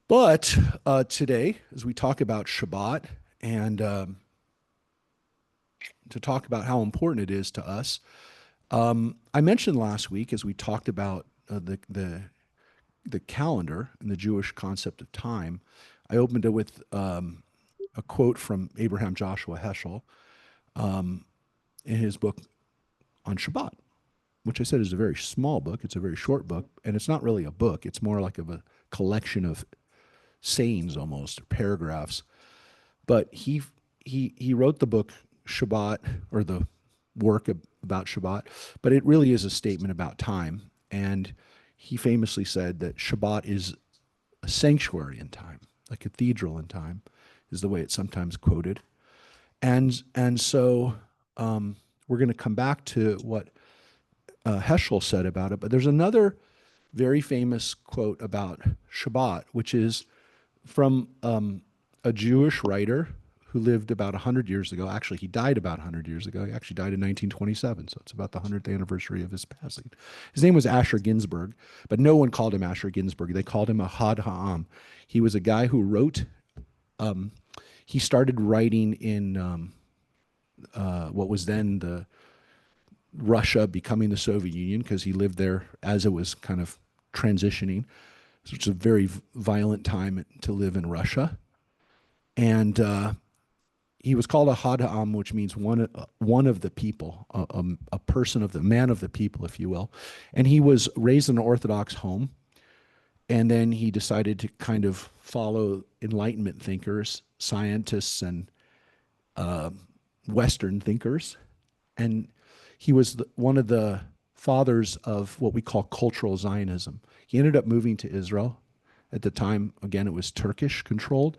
But today, as we talk about Shabbat and to talk about how important it is to us, I mentioned last week as we talked about the calendar and the Jewish concept of time. I opened it with a quote from Abraham Joshua Heschel in his book on Shabbat, which I said is a very small book. It's a very short book, and it's not really a book. It's more like of a collection of sayings, almost, or paragraphs. But he wrote the book Shabbat, or the work about Shabbat, but it really is a statement about time. And he famously said that Shabbat is a sanctuary in time, a cathedral in time, is the way it's sometimes quoted. And so we're going to come back to what Heschel said about it. But there's another very famous quote about Shabbat, which is from a Jewish writer who lived about 100 years ago. Actually, he died about 100 years ago. He actually died in 1927, so it's about the 100th anniversary of his passing. His name was Asher Ginsburg, but no one called him Asher Ginsburg. They called him Ahad Ha'am. He was a guy who wrote, he started writing in what was then the Russia becoming the Soviet Union, because he lived there as it was kind of transitioning. So it's a very violent time to live in Russia. And he was called a Hadam, which means one of the people, a person of the man of the people, if you will. And he was raised in an Orthodox home, and then he decided to kind of follow Enlightenment thinkers, scientists, and Western thinkers. And he was one of the fathers of what we call cultural Zionism. He ended up moving to Israel. At the time, again, it was Turkish controlled,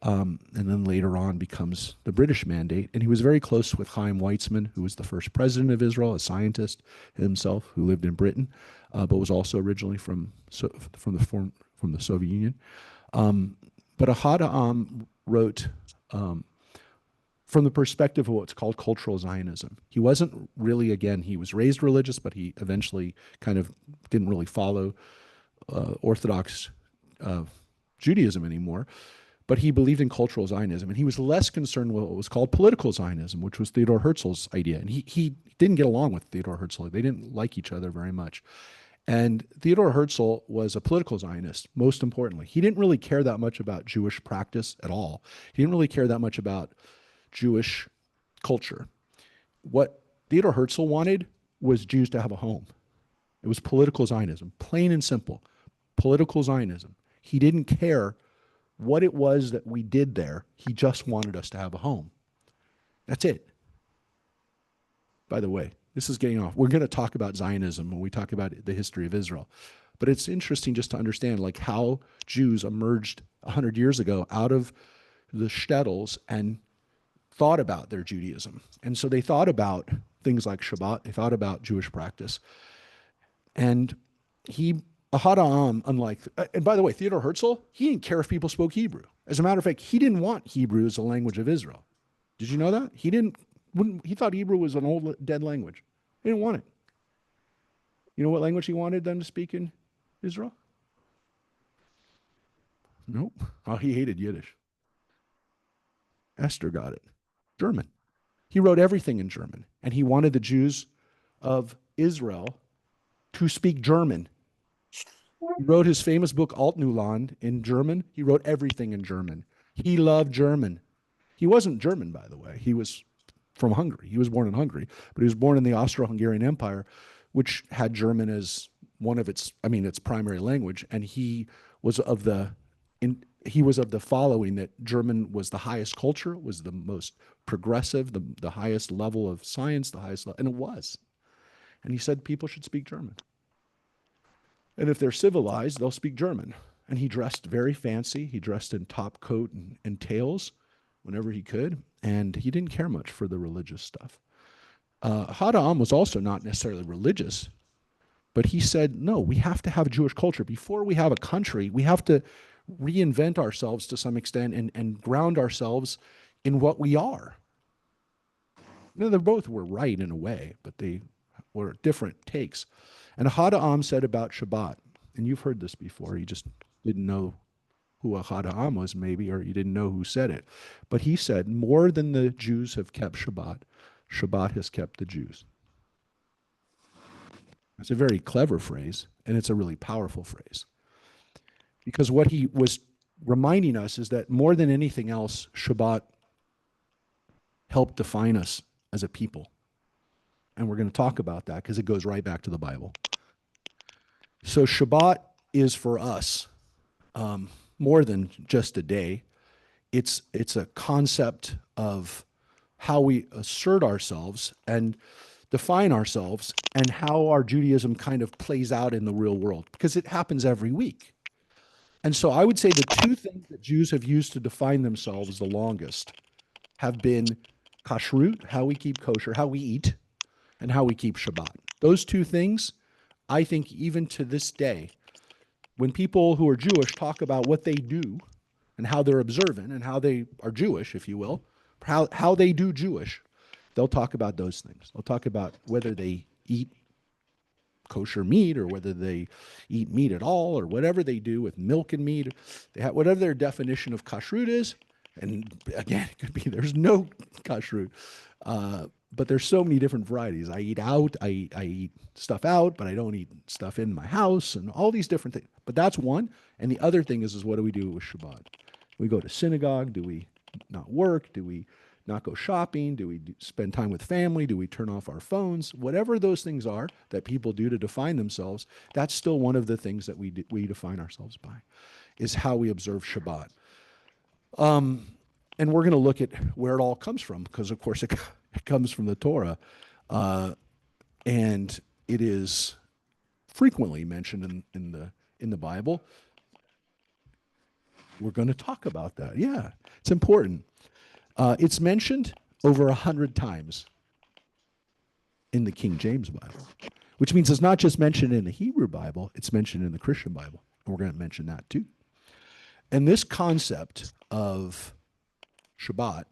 and then later on becomes the British mandate. And he was very close with Chaim Weizmann, who was the first president of Israel, a scientist himself who lived in Britain, but was also originally from the Soviet Union. But Ahad Ha'am wrote from the perspective of what's called cultural Zionism. He wasn't really, again, he was raised religious, but he eventually kind of didn't really follow Orthodox Judaism anymore. But he believed in cultural Zionism, and he was less concerned with what was called political Zionism, which was Theodor Herzl's idea. And he didn't get along with Theodor Herzl. They didn't like each other very much. And Theodor Herzl was a political Zionist, most importantly. He didn't really care that much about Jewish practice at all. He didn't really care that much about Jewish culture. What Theodor Herzl wanted was Jews to have a home. It was political Zionism, plain and simple. Political Zionism. He didn't care what it was that we did there. He just wanted us to have a home. That's it. By the way, this is getting off. We're going to talk about Zionism when we talk about the history of Israel. But it's interesting just to understand like how Jews emerged 100 years ago out of the shtetls and thought about their Judaism. And so they thought about things like Shabbat, they thought about Jewish practice. And Ahad Ha'am, unlike, and by the way, Theodor Herzl, he didn't care if people spoke Hebrew. As a matter of fact, he didn't want Hebrew as a language of Israel. Did you know that? He thought Hebrew was an old dead language. He didn't want it. You know what language he wanted them to speak in Israel? Nope. Oh, he hated Yiddish. Esther got it. German. He wrote everything in German, and he wanted the Jews of Israel to speak German. He wrote his famous book Altneuland in German. He wrote everything in German. He loved German. He wasn't German, by the way. He was from Hungary. He was born in Hungary, but he was born in the Austro-Hungarian Empire, which had German as one of its primary language. And he was of the following that German was the highest culture, was the most progressive, the highest level of science, and it was. And he said people should speak German. And if they're civilized, they'll speak German. And he dressed very fancy. He dressed in top coat and tails whenever he could. And he didn't care much for the religious stuff. Hadam was also not necessarily religious, but he said, no, we have to have a Jewish culture. Before we have a country, we have to reinvent ourselves to some extent and ground ourselves in what we are. They both were right in a way, but they were different takes. And Ahad Ha'am said about Shabbat, and you've heard this before, you just didn't know who Ahad Ha'am was, maybe, or you didn't know who said it. But he said, more than the Jews have kept Shabbat, Shabbat has kept the Jews. It's a very clever phrase, and it's a really powerful phrase. Because what he was reminding us is that more than anything else, Shabbat helped define us as a people. And we're going to talk about that because it goes right back to the Bible. So Shabbat is for us more than just a day. It's a concept of how we assert ourselves and define ourselves and how our Judaism kind of plays out in the real world, because it happens every week. And so I would say the two things that Jews have used to define themselves the longest have been kashrut, how we keep kosher, how we eat, and how we keep Shabbat. Those two things, I think even to this day, when people who are Jewish talk about what they do and how they're observant and how they are Jewish, if you will, how they do Jewish, they'll talk about those things. They'll talk about whether they eat kosher meat or whether they eat meat at all or whatever they do with milk and meat. They have whatever their definition of kashrut is. And again, it could be there's no kashrut. But there's so many different varieties. I eat out, I eat stuff out, but I don't eat stuff in my house and all these different things. But that's one. And the other thing is what do we do with Shabbat? Do we go to synagogue? Do we not work? Do we not go shopping? Do we spend time with family? Do we turn off our phones? Whatever those things are that people do to define themselves, that's still one of the things that we define ourselves by, is how we observe Shabbat. And we're going to look at where it all comes from, because of course it comes from the Torah, and it is frequently mentioned in the Bible. We're going to talk about that. Yeah, it's important. It's mentioned over 100 times in the King James Bible, which means it's not just mentioned in the Hebrew Bible, it's mentioned in the Christian Bible. And we're going to mention that too. And this concept of Shabbat,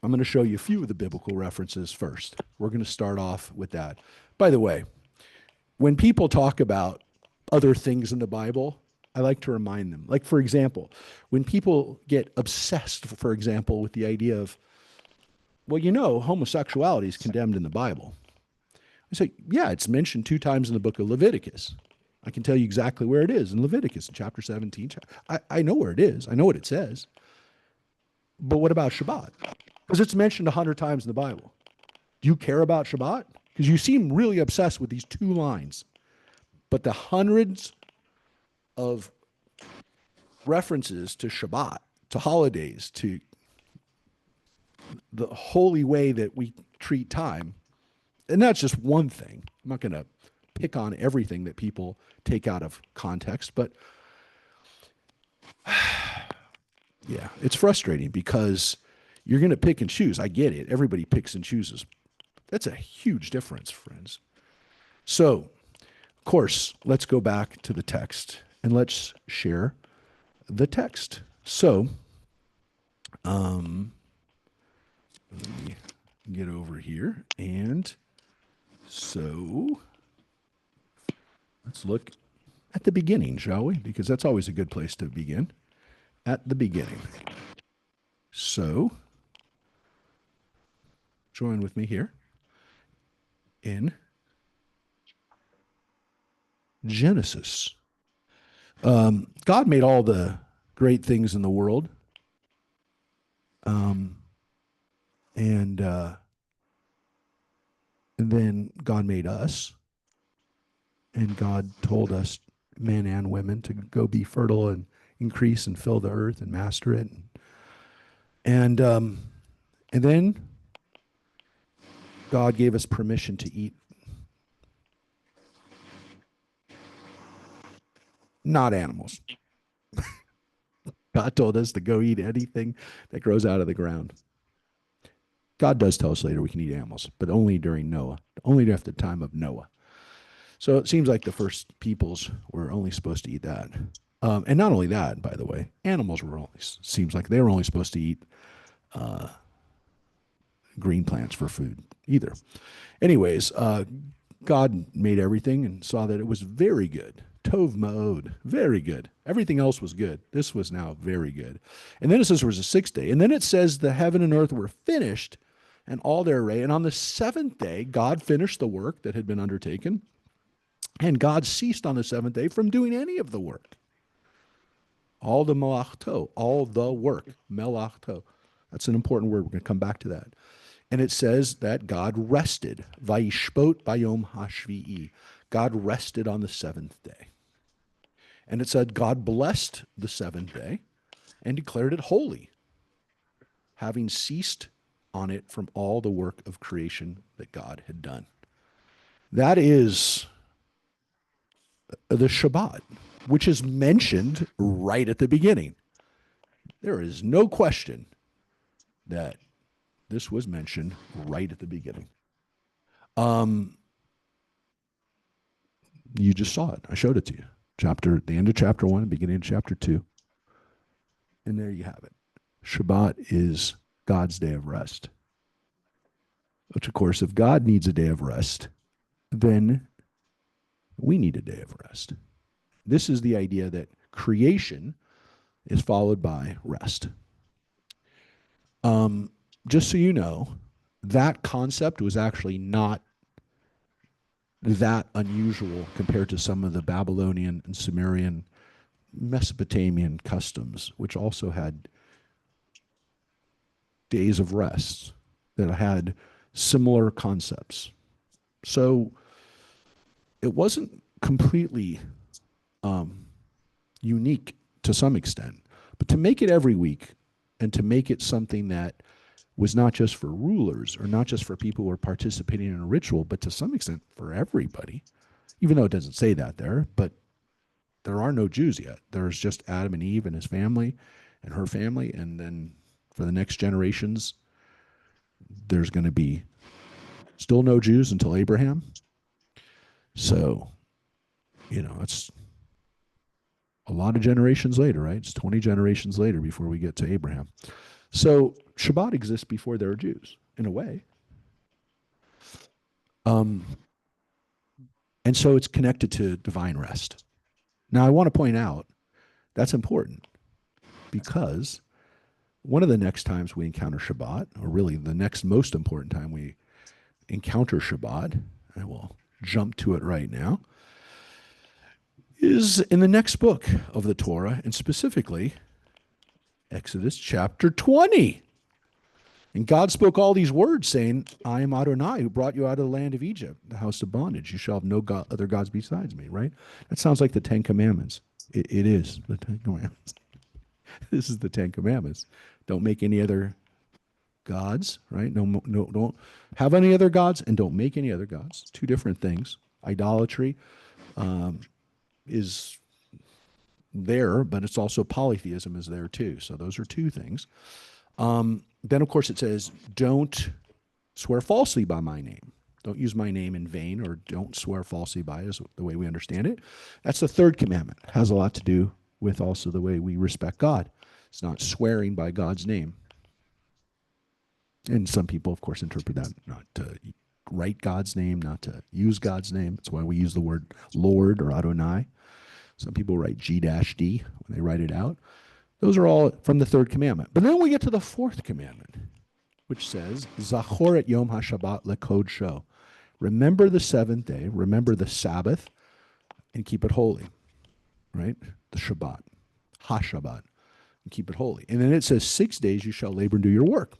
I'm going to show you a few of the biblical references first. We're going to start off with that. By the way, when people talk about other things in the Bible, I like to remind them. Like, for example, when people get obsessed, for example, with the idea of, well, you know, homosexuality is condemned in the Bible. I say, yeah, it's mentioned 2 times in the book of Leviticus. I can tell you exactly where it is in Leviticus, in chapter 17. I know where it is. I know what it says. But what about Shabbat? Because it's mentioned 100 times in the Bible. Do you care about Shabbat? Because you seem really obsessed with these 2 lines. But the hundreds of references to Shabbat, to holidays, to the holy way that we treat time, and that's just one thing. I'm not going to pick on everything that people take out of context, but yeah, it's frustrating because you're going to pick and choose. I get it. Everybody picks and chooses. That's a huge difference, friends. So, of course, let's go back to the text and let's share the text. So, let me get over here. And so, let's look at the beginning, shall we? Because that's always a good place to begin. At the beginning. So, join with me here in Genesis. God made all the great things in the world. And then God made us. And God told us, men and women, to go be fertile and increase and fill the earth and master it. And then God gave us permission to eat not animals. God told us to go eat anything that grows out of the ground. God does tell us later we can eat animals, but only during Noah, only after the time of Noah. So it seems like the first peoples were only supposed to eat that. And not only that, by the way, animals were only, seems like they were only supposed to eat green plants for food either. Anyways, God made everything and saw that it was very good Tov ma'od. Very good. Everything else was good. This was now very good. And then it says there was a sixth day. And then it says the heaven and earth were finished and all their array. And on the seventh day, God finished the work that had been undertaken. And God ceased on the seventh day from doing any of the work. All the melachto, all the work, melachto. That's an important word. We're going to come back to that. And it says that God rested. Vayishpot bayom hashvi'i. God rested on the seventh day. And it said God blessed the seventh day and declared it holy, having ceased on it from all the work of creation that God had done. That is the Shabbat, which is mentioned right at the beginning. There is no question that this was mentioned right at the beginning. You just saw it. I showed it to you. The end of chapter 1, beginning of chapter 2. And there you have it. Shabbat is God's day of rest. Which, of course, if God needs a day of rest, then we need a day of rest. This is the idea that creation is followed by rest. Just so you know, that concept was actually not that unusual compared to some of the Babylonian and Sumerian, Mesopotamian customs, which also had days of rest that had similar concepts. So it wasn't completely unique to some extent, but to make it every week and to make it something that was not just for rulers or not just for people who are participating in a ritual, but to some extent for everybody, even though it doesn't say that there, but there are no Jews yet. There's just Adam and Eve and his family and her family. And then for the next generations, there's going to be still no Jews until Abraham. So, it's a lot of generations later, right? It's 20 generations later before we get to Abraham. So Shabbat exists before there are Jews, in a way. And so it's connected to divine rest. Now, I want to point out that's important because one of the next times we encounter Shabbat, or really the next most important time we encounter Shabbat, I will jump to it right now, is in the next book of the Torah, and specifically Exodus chapter 20. And God spoke all these words, saying, I am Adonai, who brought you out of the land of Egypt, the house of bondage. You shall have no other gods besides me, right? That sounds like the Ten Commandments. It is the Ten Commandments. This is the Ten Commandments. Don't make any other gods, right? No, don't have any other gods, and don't make any other gods. Two different things. Idolatry is there, but it's also polytheism is there too. So those are two things. Then, of course, it says, don't swear falsely by my name. Don't use my name in vain, or don't swear falsely by it, is the way we understand it. That's the third commandment. It has a lot to do with also the way we respect God. It's not swearing by God's name. And some people, of course, interpret that not to write God's name, not to use God's name. That's why we use the word Lord or Adonai. Some people write G-D when they write it out. Those are all from the third commandment. But then we get to the fourth commandment, which says, Zachor et Yom HaShabbat lekodsho. Remember the seventh day, remember the Sabbath, and keep it holy, right? The Shabbat, HaShabbat, and keep it holy. And then it says, 6 days you shall labor and do your work.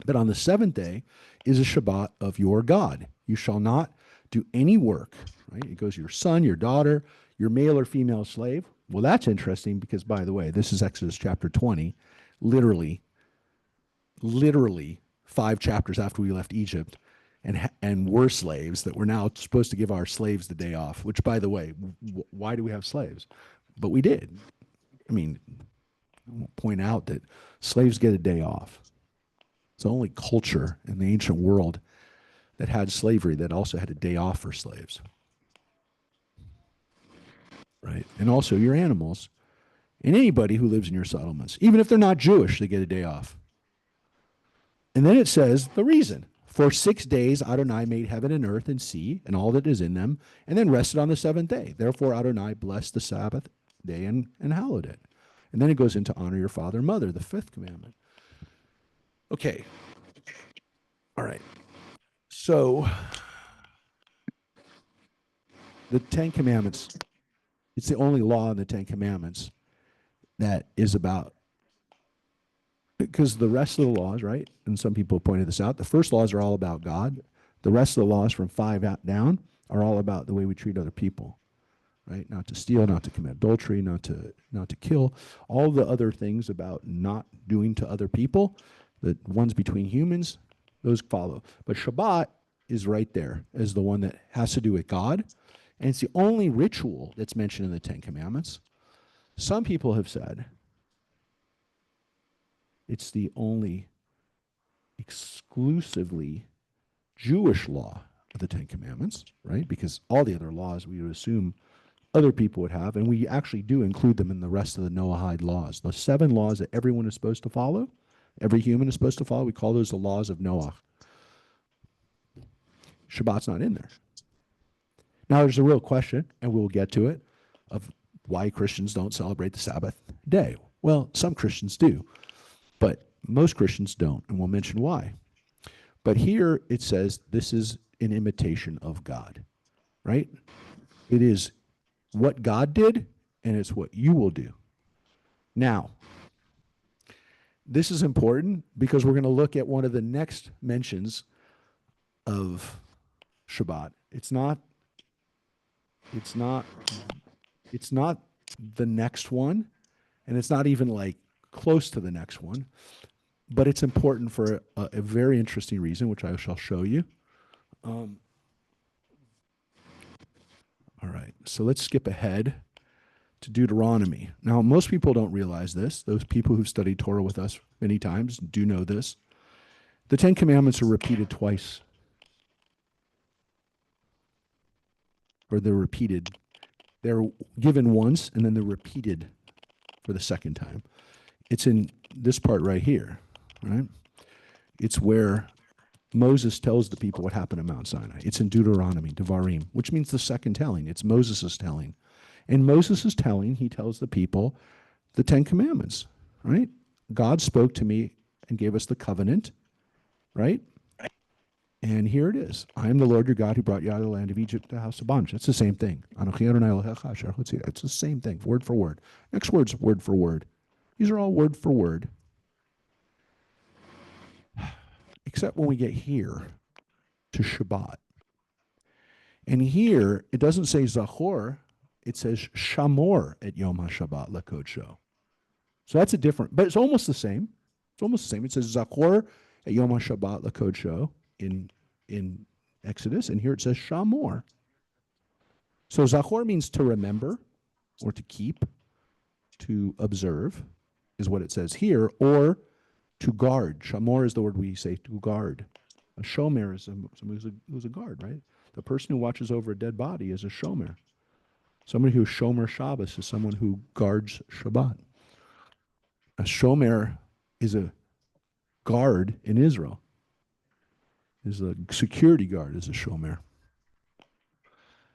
But on the seventh day is a Shabbat of your God. You shall not do any work, right? It goes your son, your daughter, your male or female slave. Well, that's interesting because, by the way, this is Exodus chapter 20, literally 5 chapters after we left Egypt, and we're slaves that we're now supposed to give our slaves the day off, which, by the way, why do we have slaves? But we did. I mean, I won't point out that slaves get a day off. It's the only culture in the ancient world that had slavery that also had a day off for slaves. Right? And also your animals and anybody who lives in your settlements, even if they're not Jewish, they get a day off. And then it says the reason, For 6 days Adonai made heaven and earth and sea and all that is in them, and then rested on the seventh day. Therefore Adonai blessed the Sabbath day and hallowed it. And then it goes into honor your father and mother, the fifth commandment. Okay. All right. So the Ten Commandments, it's the only law in the Ten Commandments that is about, because the rest of the laws, right? And some people pointed this out. The first laws are all about God. The rest of the laws from 5 out down are all about the way we treat other people, right? Not to steal, not to commit adultery, not to kill. All the other things about not doing to other people, the ones between humans, those follow. But Shabbat is right there as the one that has to do with God. And it's the only ritual that's mentioned in the Ten Commandments. Some people have said it's the only exclusively Jewish law of the Ten Commandments, right? Because all the other laws we would assume other people would have, and we actually do include them in the rest of the Noahide laws. The 7 laws that everyone is supposed to follow, every human is supposed to follow, we call those the laws of Noah. Shabbat's not in there. Now, there's a real question, and we'll get to it, of why Christians don't celebrate the Sabbath day. Well, some Christians do, but most Christians don't, and we'll mention why. But here it says this is an imitation of God, right? It is what God did, and it's what you will do. Now, this is important because we're going to look at one of the next mentions of Shabbat. It's not the next one, and it's not even like close to the next one, but it's important for a very interesting reason, which I shall show you. All right, so let's skip ahead to Deuteronomy. Now, most people don't realize this. Those people who've studied Torah with us many times do know this. The Ten Commandments are repeated twice. Or they're repeated. They're given once, and then they're repeated for the second time. It's in this part right here, right? It's where Moses tells the people what happened at Mount Sinai. It's in Deuteronomy, Devarim, which means the second telling. It's Moses' telling. In Moses' telling, he tells the people the Ten Commandments, right? God spoke to me and gave us the covenant, right? And here it is. I am the Lord your God who brought you out of the land of Egypt, the house of bondage. It's the same thing. It's the same thing, word for word. Next word's word for word. These are all word for word. Except when we get here to Shabbat. And here, it doesn't say Zachor, it says Shamor at Yom HaShabbat LaKodsho. So that's a different, but it's almost the same. It's almost the same. It says Zachor at Yom HaShabbat LaKodsho in Exodus, and here it says Shamor. So Zachor means to remember or to keep, to observe, is what it says here, or to guard. Shamor is the word we say to guard. A shomer is someone who's a guard, right? The person who watches over a dead body is a shomer. Somebody who's shomer Shabbos is someone who guards Shabbat. A shomer is a guard in Israel. Is a security guard, is a shomer.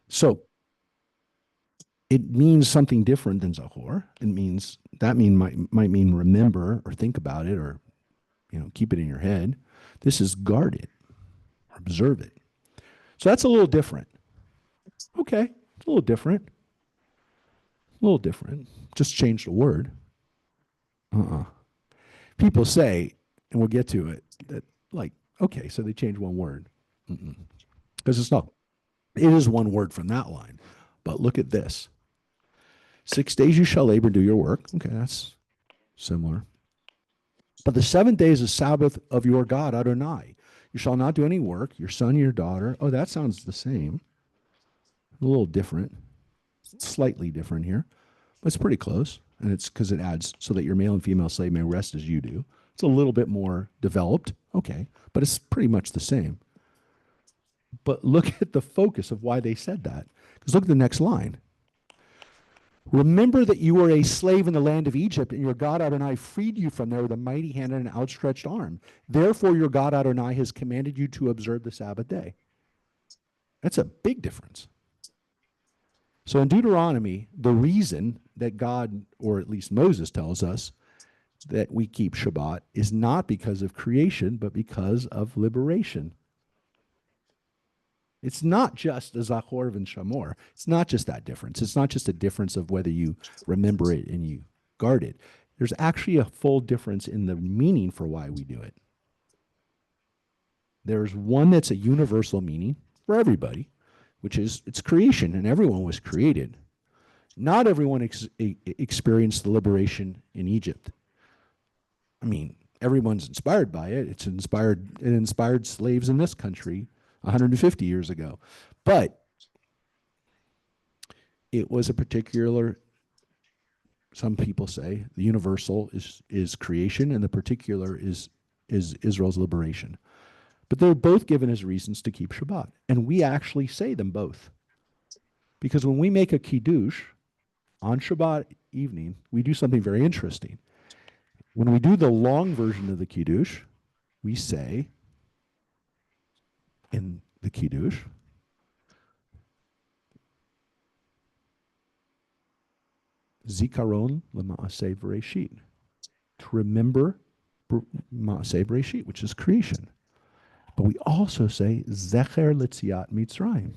So it means something different than Zachor. It means might mean remember or think about it or keep it in your head. This is guard it or observe it. So that's a little different. Okay, it's a little different. A little different. Just change the word. People say, and we'll get to it, that okay, so they change one word. Because it's not. It is one word from that line. But look at this. 6 days you shall labor and do your work. Okay, that's similar. But the 7th day is the Sabbath of your God, Adonai. You shall not do any work, your son, your daughter. Oh, that sounds the same. A little different. Slightly different here. But it's pretty close. And it's because it adds so that your male and female slave may rest as you do. It's a little bit more developed. Okay. But it's pretty much the same. But look at the focus of why they said that. Because look at the next line. Remember that you were a slave in the land of Egypt, and your God Adonai freed you from there with a mighty hand and an outstretched arm. Therefore, your God Adonai has commanded you to observe the Sabbath day. That's a big difference. So in Deuteronomy, the reason that God, or at least Moses tells us, that we keep Shabbat is not because of creation, but because of liberation. It's not just a Zachor and Shamor. It's not just that difference. It's not just a difference of whether you remember it and you guard it. There's actually a full difference in the meaning for why we do it. There's one that's a universal meaning for everybody, which is it's creation and everyone was created. Not everyone experienced the liberation in Egypt. I mean, everyone's inspired by it. It inspired slaves in this country 150 years ago. But it was a particular, some people say, the universal is creation and the particular is Israel's liberation. But they're both given as reasons to keep Shabbat. And we actually say them both. Because when we make a kiddush on Shabbat evening, we do something very interesting. When we do the long version of the kiddush, we say in the kiddush, Zikaron l'maaseh Bereshit, to remember Maaseh Bereshit, which is creation. But we also say Zecher L'Tziat Mitzrayim.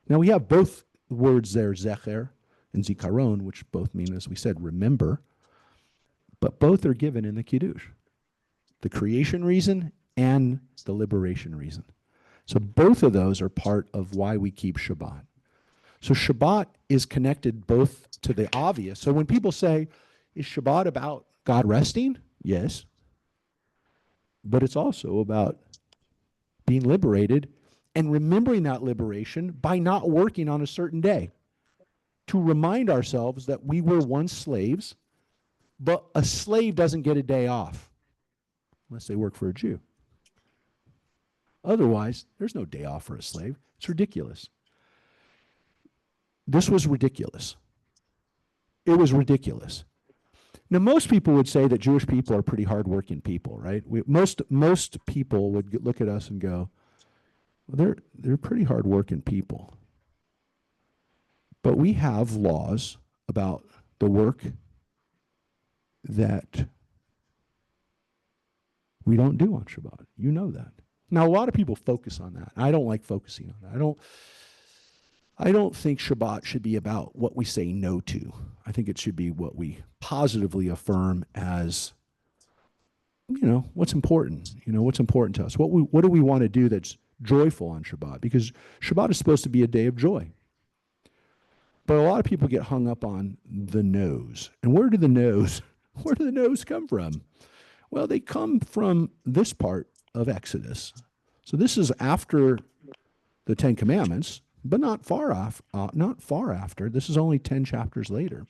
Now we have both words there, Zecher and Zikaron, which both mean, as we said, remember. But both are given in the Kiddush. The creation reason and the liberation reason. So both of those are part of why we keep Shabbat. So Shabbat is connected both to the obvious. So when people say, is Shabbat about God resting? Yes. But it's also about being liberated and remembering that liberation by not working on a certain day. To remind ourselves that we were once slaves, but a slave doesn't get a day off unless they work for a Jew. Otherwise, there's no day off for a slave. It's ridiculous. This was ridiculous. It was ridiculous. Now, most people would say that Jewish people are pretty hardworking people, right? Most people would look at us and go, well, they're pretty hardworking people. But we have laws about the work that we don't do on Shabbat. You know that. Now, a lot of people focus on that. I don't like focusing on that. I don't think Shabbat should be about what we say no to. I think it should be what we positively affirm as, what's important. What's important to us. What do we want to do that's joyful on Shabbat? Because Shabbat is supposed to be a day of joy. But a lot of people get hung up on the no's. And where do the no's come from? Well, they come from this part of Exodus. So this is after the Ten Commandments, but not far after. This is only 10 chapters later.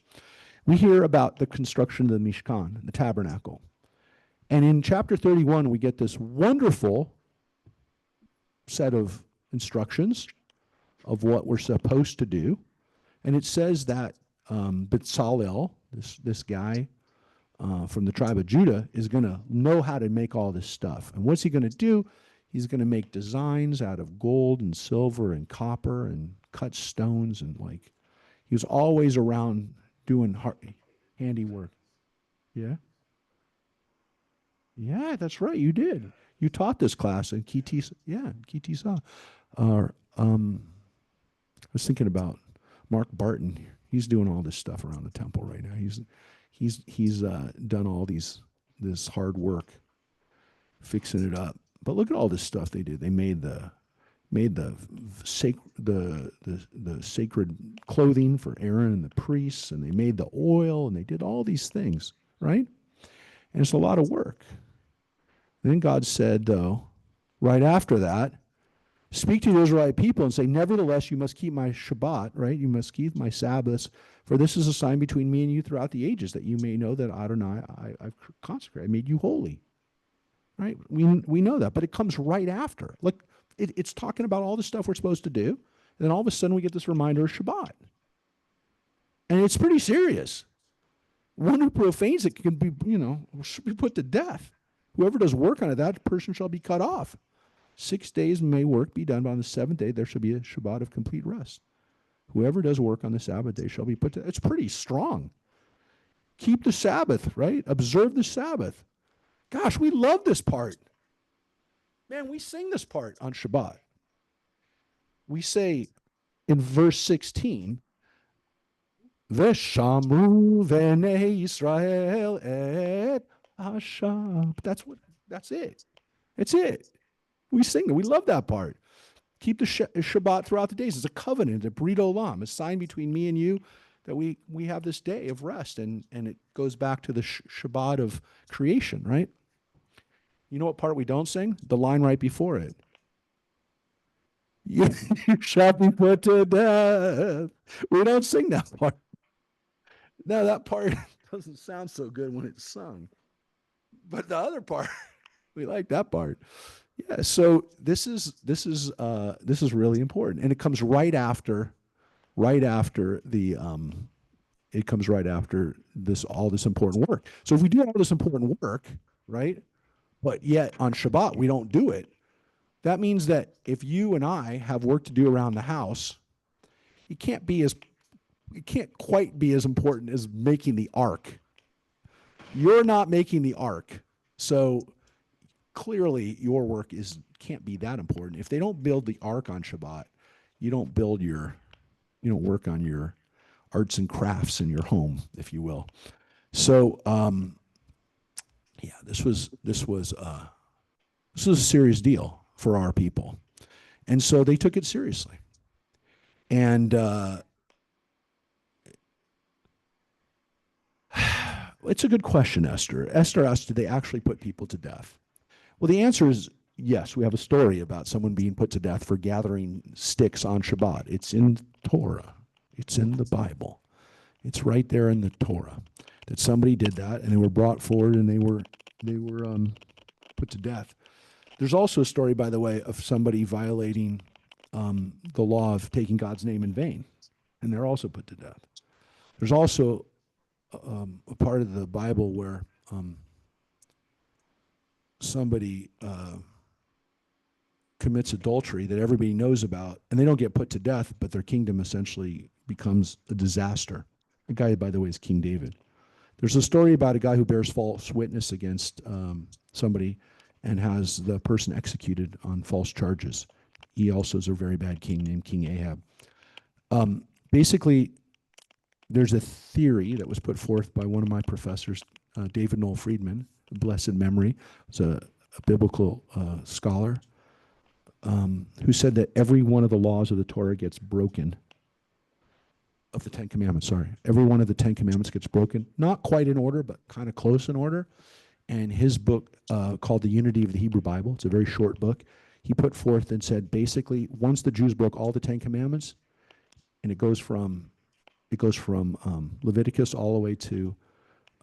We hear about the construction of the Mishkan, the tabernacle. And in chapter 31, we get this wonderful set of instructions of what we're supposed to do. And it says that Bezalel, this guy from the tribe of Judah, is going to know how to make all this stuff. And what's he going to do? He's going to make designs out of gold and silver and copper and cut stones. And he was always around doing handiwork. Yeah? Yeah, that's right. You did. You taught this class in Kitisa. Yeah, Kitisa. I was thinking about Mark Barton. He's doing all this stuff around the temple right now. He's done all this hard work fixing it up. But look at all this stuff they did. They made the sacred clothing for Aaron and the priests, and they made the oil, and they did all these things, right? And it's a lot of work. And then God said, though, right after that, speak to the Israelite people and say, nevertheless, you must keep my Shabbat, right? You must keep my Sabbaths, for this is a sign between me and you throughout the ages, that you may know that Adonai, I've consecrated, I made you holy. Right? We know that, but it comes right after. Look, it's talking about all the stuff we're supposed to do, and then all of a sudden we get this reminder of Shabbat. And it's pretty serious. One who profanes it can be, should be put to death. Whoever does work on it, that person shall be cut off. 6 days may work be done, but on the seventh day there shall be a Shabbat of complete rest. Whoever does work on the Sabbath day shall be put to. It's pretty strong. Keep the Sabbath, right? Observe the Sabbath. Gosh, we love this part. Man, we sing this part on Shabbat. We say in verse 16, Veshamru v'nei Yisrael et Hashem. That's it. It's it. We sing it. We love that part. Keep the Shabbat throughout the days. It's a covenant, a brit olam, a sign between me and you that we have this day of rest, and it goes back to the Shabbat of creation, right? You know what part we don't sing? The line right before it. You shall be put to death. We don't sing that part. No, that part doesn't sound so good when it's sung. But the other part, we like that part. Yeah, so this is really important, and it comes right after all this important work. So if we do all this important work, right, but yet on Shabbat we don't do it, that means that if you and I have work to do around the house, it can't quite be as important as making the ark. You're not making the ark, so clearly your work can't be that important. If they don't build the ark on Shabbat, you don't work on your arts and crafts in your home, if you will. So this was a serious deal for our people, and so they took it seriously. And it's a good question, Esther. Esther asked, did they actually put people to death? Well, the answer is yes. We have a story about someone being put to death for gathering sticks on Shabbat. It's in Torah. It's in the Bible. It's right there in the Torah that somebody did that, and they were brought forward, and they were put to death. There's also a story, by the way, of somebody violating the law of taking God's name in vain, and they're also put to death. There's also a part of the Bible where somebody commits adultery that everybody knows about, and they don't get put to death, but their kingdom essentially becomes a disaster. The guy, by the way, is King David. There's a story about a guy who bears false witness against somebody and has the person executed on false charges. He also is a very bad king named King Ahab. Basically, there's a theory that was put forth by one of my professors, David Noel Friedman, blessed memory. He's a biblical scholar who said that every one of the laws of the Torah gets broken. Of the Ten Commandments, sorry. Every one of the Ten Commandments gets broken. Not quite in order, but kind of close in order. And his book called The Unity of the Hebrew Bible, it's a very short book, he put forth and said, basically, once the Jews broke all the Ten Commandments, and it goes from Leviticus all the way to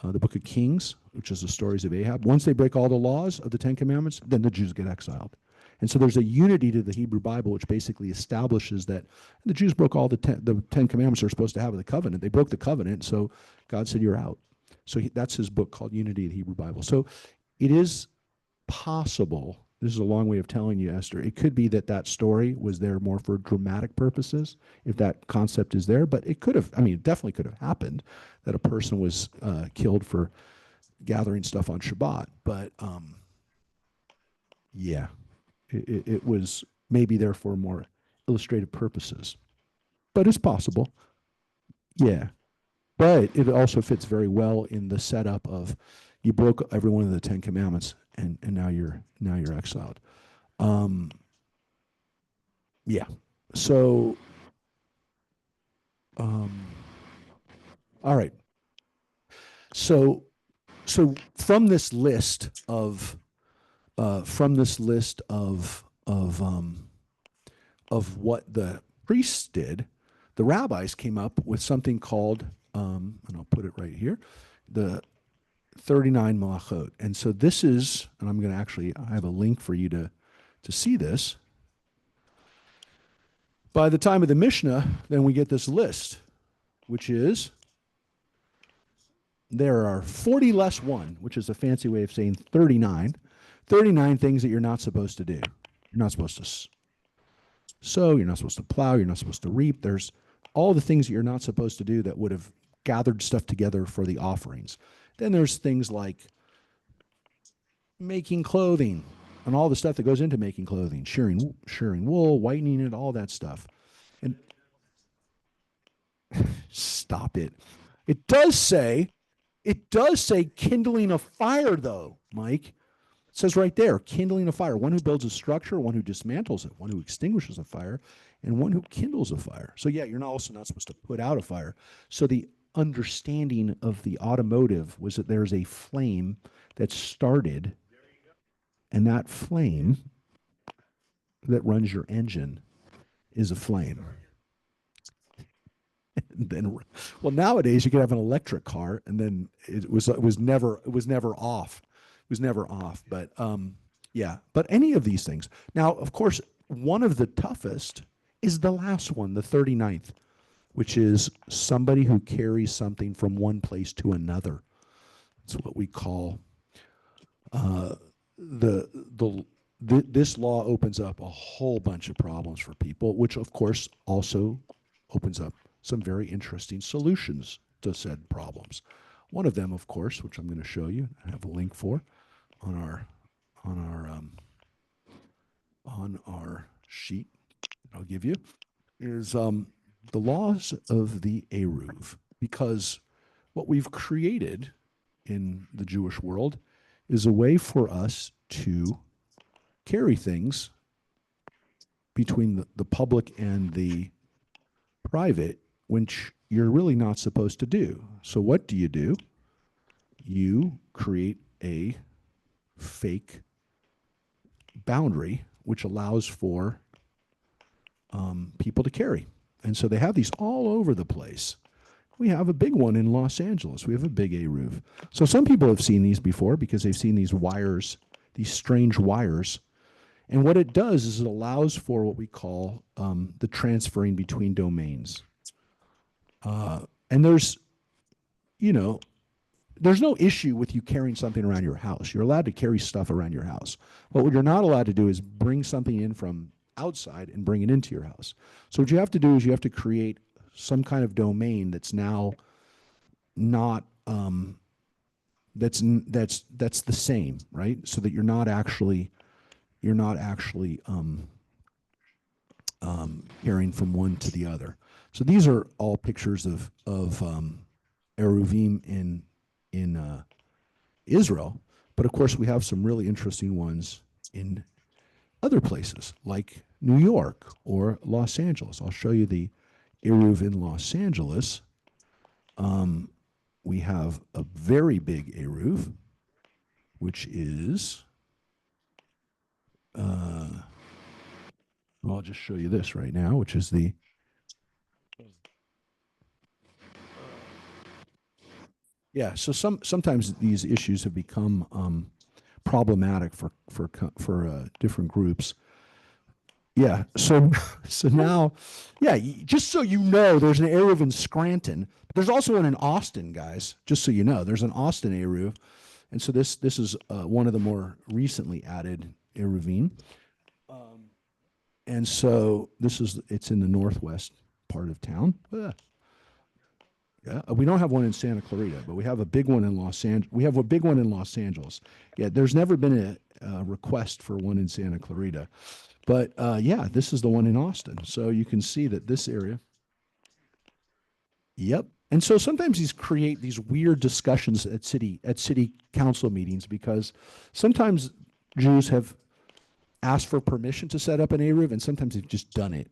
the book of Kings, which is the stories of Ahab. Once they break all the laws of the Ten Commandments, then the Jews get exiled. And so there's a unity to the Hebrew Bible, which basically establishes that the Jews broke all the Ten Commandments they're supposed to have in the covenant. They broke the covenant, so God said, you're out. So that's his book called Unity of the Hebrew Bible. So it is possible, this is a long way of telling you, Esther, it could be that story was there more for dramatic purposes, if that concept is there, but it could have, it definitely could have happened that a person was killed for gathering stuff on Shabbat. But it was maybe there for more illustrative purposes. But it's possible. Yeah. But it also fits very well in the setup of you broke every one of the Ten Commandments, and now you're exiled. Yeah. So, all right. So from this list of what the priests did, the rabbis came up with something called, and I'll put it right here, the 39 malachot. And so this is, and I'm going to actually, I have a link for you to see this. By the time of the Mishnah, then we get this list. which is there are 40 less 1, which is a fancy way of saying 39. 39 things that you're not supposed to do. You're not supposed to sow, you're not supposed to plow, you're not supposed to reap. There's all the things that you're not supposed to do that would have gathered stuff together for the offerings. Then there's things like making clothing and all the stuff that goes into making clothing, shearing wool, whitening it, all that stuff. And stop it. It does say kindling a fire though, Mike. It says right there, kindling a fire, one who builds a structure, one who dismantles it, one who extinguishes a fire, and one who kindles a fire. So yeah, you're also not supposed to put out a fire. So the understanding of the automotive was that there's a flame that started, and that flame that runs your engine is a flame. And then, well, nowadays you could have an electric car, and then it was never off. It was never off. But yeah. But any of these things. Now, of course, one of the toughest is the last one, the 39th, which is somebody who carries something from one place to another. It's what we call this law opens up a whole bunch of problems for people, which of course also opens up some very interesting solutions to said problems. One of them, of course, which I'm going to show you, I have a link for on our sheet I'll give you, is the laws of the Eruv. Because what we've created in the Jewish world is a way for us to carry things between the public and the private, which you're really not supposed to do. So what do? You create a fake boundary which allows for people to carry. And so they have these all over the place. We have a big one in Los Angeles. We have a big Eruv. So some people have seen these before because they've seen these wires, these strange wires. And what it does is it allows for what we call the transferring between domains. And there's no issue with you carrying something around your house. You're allowed to carry stuff around your house. But what you're not allowed to do is bring something in from outside and bring it into your house. So what you have to do is you have to create some kind of domain that's now not that's the same, right? So that you're not actually carrying from one to the other. So these are all pictures of Eruvim in Israel, but of course we have some really interesting ones in other places like New York or Los Angeles. I'll show you the Eruv in Los Angeles. We have a very big Eruv, which is, I'll just show you this right now, which is the, yeah. So sometimes these issues have become problematic for different groups. Yeah. So now, yeah. Just so you know, there's an Eruv in Scranton. There's also one in Austin, guys. Just so you know, there's an Austin Eruv, and so this is one of the more recently added Eruvim. And so it's in the northwest part of town. Yeah, we don't have one in Santa Clarita, but we have a big one in Los Angeles. We have a big one in Los Angeles. Yeah, there's never been a request for one in Santa Clarita, but yeah, this is the one in Austin. So you can see that this area. Yep. And so sometimes these create these weird discussions at city council meetings because sometimes Jews have asked for permission to set up an Eruv, and sometimes they've just done it.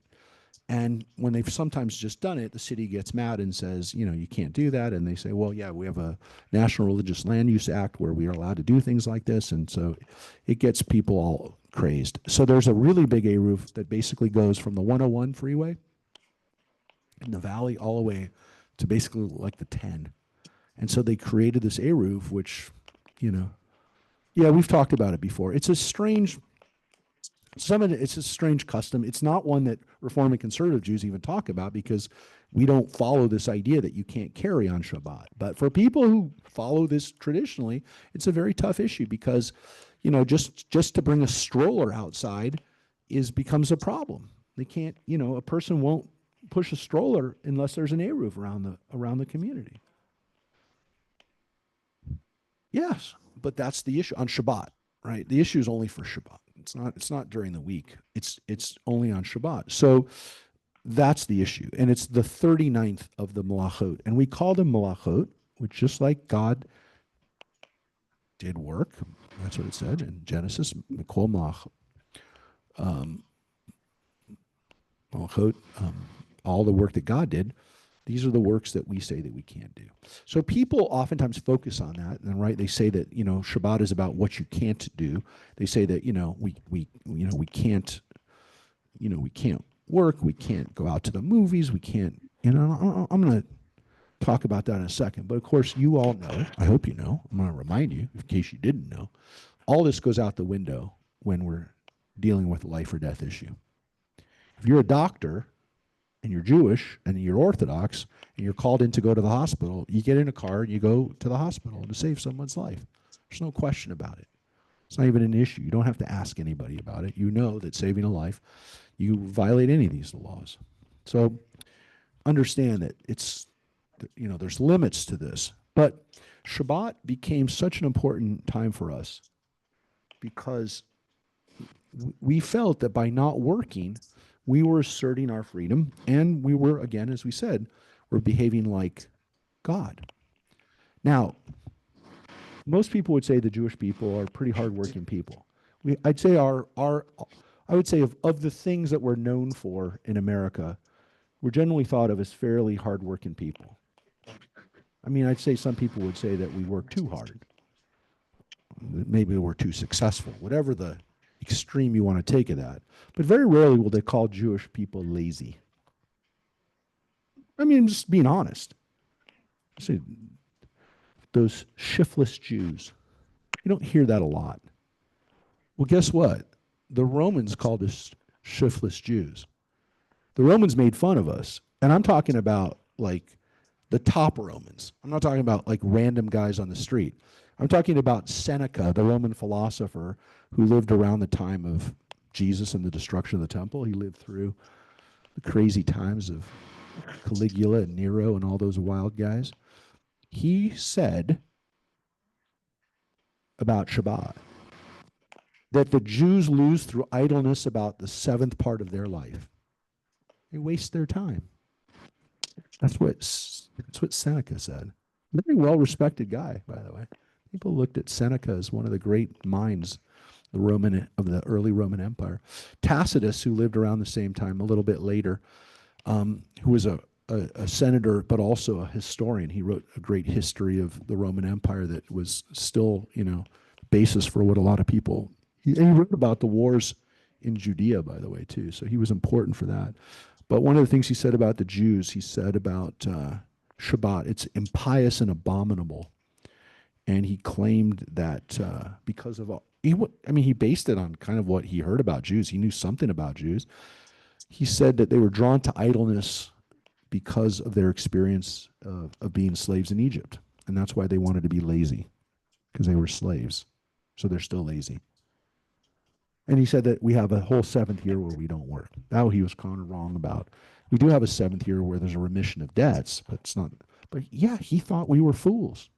And when they've sometimes just done it, the city gets mad and says, you can't do that. And they say, well, yeah, we have a National Religious Land Use Act where we are allowed to do things like this. And so it gets people all crazed. So there's a really big Eruv that basically goes from the 101 freeway in the valley all the way to basically like the 10. And so they created this Eruv, which, yeah, we've talked about it before. It's a strange Some of it's a strange custom. It's not one that Reform and Conservative Jews even talk about because we don't follow this idea that you can't carry on Shabbat. But for people who follow this traditionally, it's a very tough issue because, just to bring a stroller outside becomes a problem. They can't, a person won't push a stroller unless there's an Eruv around the community. Yes, but that's the issue on Shabbat, right? The issue is only for Shabbat. It's not during the week. It's only on Shabbat. So that's the issue. And it's the 39th of the Malachot. And we call them Malachot, which just like God did work. That's what it said in Genesis, Mikol Malachot. Malachot, all the work that God did. These are the works that we say that we can't do. So people oftentimes focus on that, and right, they say that Shabbat is about what you can't do. They say that we can't work, we can't go out to the movies, we can't. I'm going to talk about that in a second. But of course, you all know. I hope you know. I'm going to remind you, in case you didn't know, all this goes out the window when we're dealing with a life or death issue. If you're a doctor and you're Jewish and you're Orthodox and you're called in to go to the hospital, you get in a car and you go to the hospital to save someone's life. There's no question about it. It's not even an issue. You don't have to ask anybody about it. You know that saving a life, you violate any of these laws. So understand that there's limits to this. But Shabbat became such an important time for us because we felt that by not working, we were asserting our freedom, and we were, again, as we said, we're behaving like God. Now, most people would say the Jewish people are pretty hardworking people. I'd say I would say of the things that we're known for in America, we're generally thought of as fairly hardworking people. I mean, I'd say some people would say that we work too hard. Maybe we're too successful, whatever the extreme you want to take of that. But very rarely will they call Jewish people lazy. I mean, I'm just being honest. See, those shiftless Jews, you don't hear that a lot. Well, guess what? The Romans called us shiftless Jews. The Romans made fun of us. And I'm talking about like the top Romans. I'm not talking about like random guys on the street. I'm talking about Seneca, the Roman philosopher who lived around the time of Jesus and the destruction of the temple. He lived through the crazy times of Caligula and Nero and all those wild guys. He said about Shabbat that the Jews lose through idleness about the seventh part of their life. They waste their time. That's what Seneca said. Very well-respected guy, by the way. People looked at Seneca as one of the great minds of the early Roman Empire. Tacitus, who lived around the same time, a little bit later, who was a senator but also a historian. He wrote a great history of the Roman Empire that was still, basis for what a lot of people. He wrote about the wars in Judea, by the way, too. So he was important for that. But one of the things he said about the Jews, he said about Shabbat, it's impious and abominable. And he claimed that because of he based it on kind of what he heard about Jews. He knew something about Jews. He said that they were drawn to idleness because of their experience of being slaves in Egypt. And that's why they wanted to be lazy, because they were slaves. So they're still lazy. And he said that we have a whole seventh year where we don't work. That he was kind of wrong about. We do have a seventh year where there's a remission of debts, but it's not. But yeah, he thought we were fools.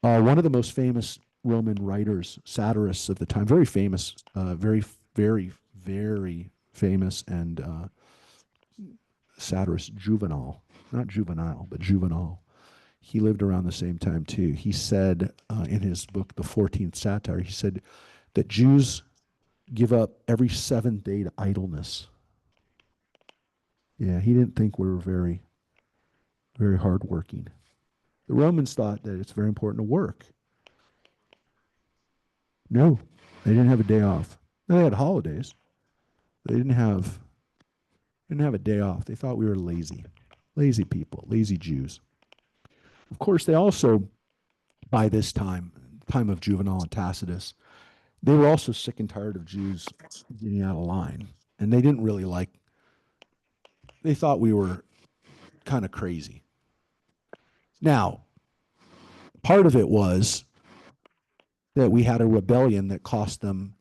One of the most famous Roman writers, satirists of the time, very famous, very, very, very famous and satirist, Juvenal, not Juvenile, but Juvenal. He lived around the same time too. He said in his book, The 14th Satire, he said that Jews give up every seventh day to idleness. Yeah, he didn't think we were very, very hardworking. The Romans thought that it's very important to work. No, they didn't have a day off. No, they had holidays. They didn't have a day off. They thought we were lazy people, lazy Jews. Of course, they also, by this time of Juvenal and Tacitus, They were also sick and tired of Jews getting out of line. And they didn't really like, they thought we were kind of crazy. Now, part of it was that we had a rebellion that cost them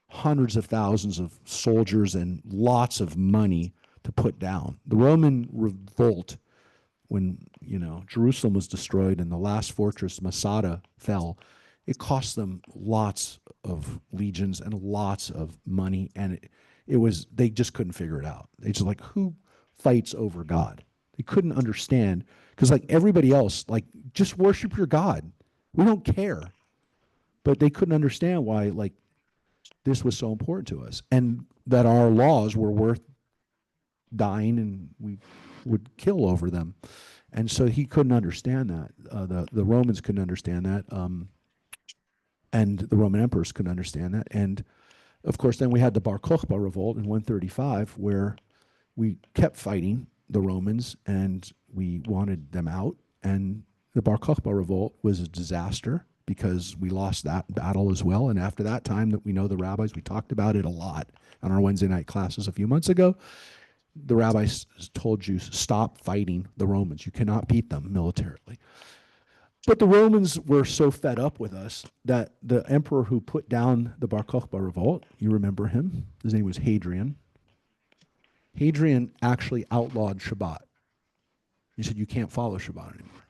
hundreds of thousands of soldiers and lots of money to put down. The Roman revolt, when Jerusalem was destroyed and the last fortress Masada fell, it cost them lots of legions and lots of money, and it was, they just couldn't figure it out. They just like, who fights over God? They couldn't understand, because like everybody else, like, just worship your God. We don't care. But they couldn't understand why like this was so important to us, and that our laws were worth dying and we would kill over them. And so he couldn't understand that. The Romans couldn't understand that, and the Roman emperors couldn't understand that. And of course, then we had the Bar Kokhba revolt in 135, where we kept fighting the Romans and we wanted them out. And the Bar Kokhba revolt was a disaster because we lost that battle as well. And after that time, that we know the rabbis, we talked about it a lot on our Wednesday night classes a few months ago. The rabbis told Jews, stop fighting the Romans. You cannot beat them militarily. But the Romans were so fed up with us that the emperor who put down the Bar Kokhba revolt, you remember him? His name was Hadrian. Hadrian actually outlawed Shabbat. He said, you can't follow Shabbat anymore.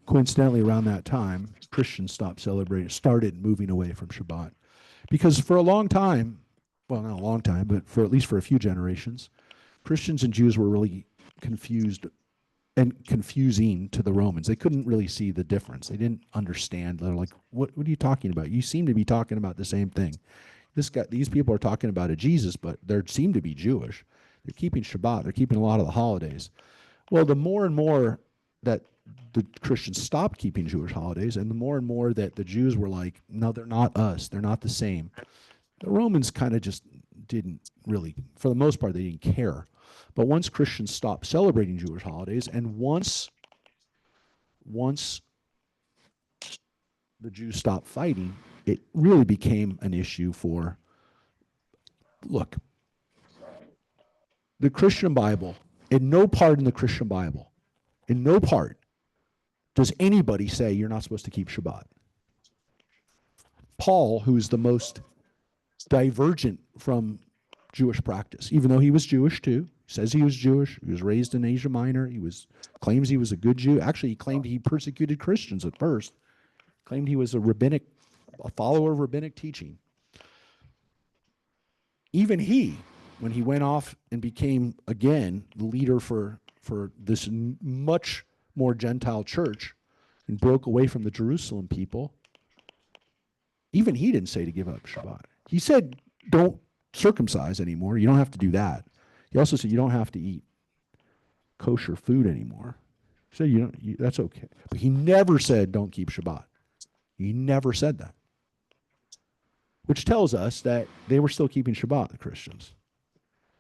Coincidentally, around that time, Christians started moving away from Shabbat. Because for a long time, well, not a long time, but for at least for a few generations, Christians and Jews were really confused and confusing to the Romans. They couldn't really see the difference. They didn't understand. They're like, what are you talking about? You seem to be talking about the same thing. These people are talking about a Jesus, but they seem to be Jewish. They're keeping Shabbat. They're keeping a lot of the holidays. Well, the more and more that the Christians stopped keeping Jewish holidays, and the more and more that the Jews were like, no, they're not us. They're not the same. The Romans kind of just didn't really, for the most part, they didn't care. But once Christians stopped celebrating Jewish holidays, and once the Jews stopped fighting, it really became an issue for, look, the Christian Bible, in no part in the Christian Bible, in no part does anybody say you're not supposed to keep Shabbat. Paul, who's the most divergent from Jewish practice, even though he was Jewish too, says he was Jewish, he was raised in Asia Minor, claims he was a good Jew. Actually, he claimed he persecuted Christians at first, claimed he was a follower of rabbinic teaching. Even he, when he went off and became, again, the leader for this much more Gentile church and broke away from the Jerusalem people, even he didn't say to give up Shabbat. He said, don't circumcise anymore. You don't have to do that. He also said you don't have to eat kosher food anymore. He said that's okay. But he never said don't keep Shabbat. He never said that. Which tells us that they were still keeping Shabbat, the Christians.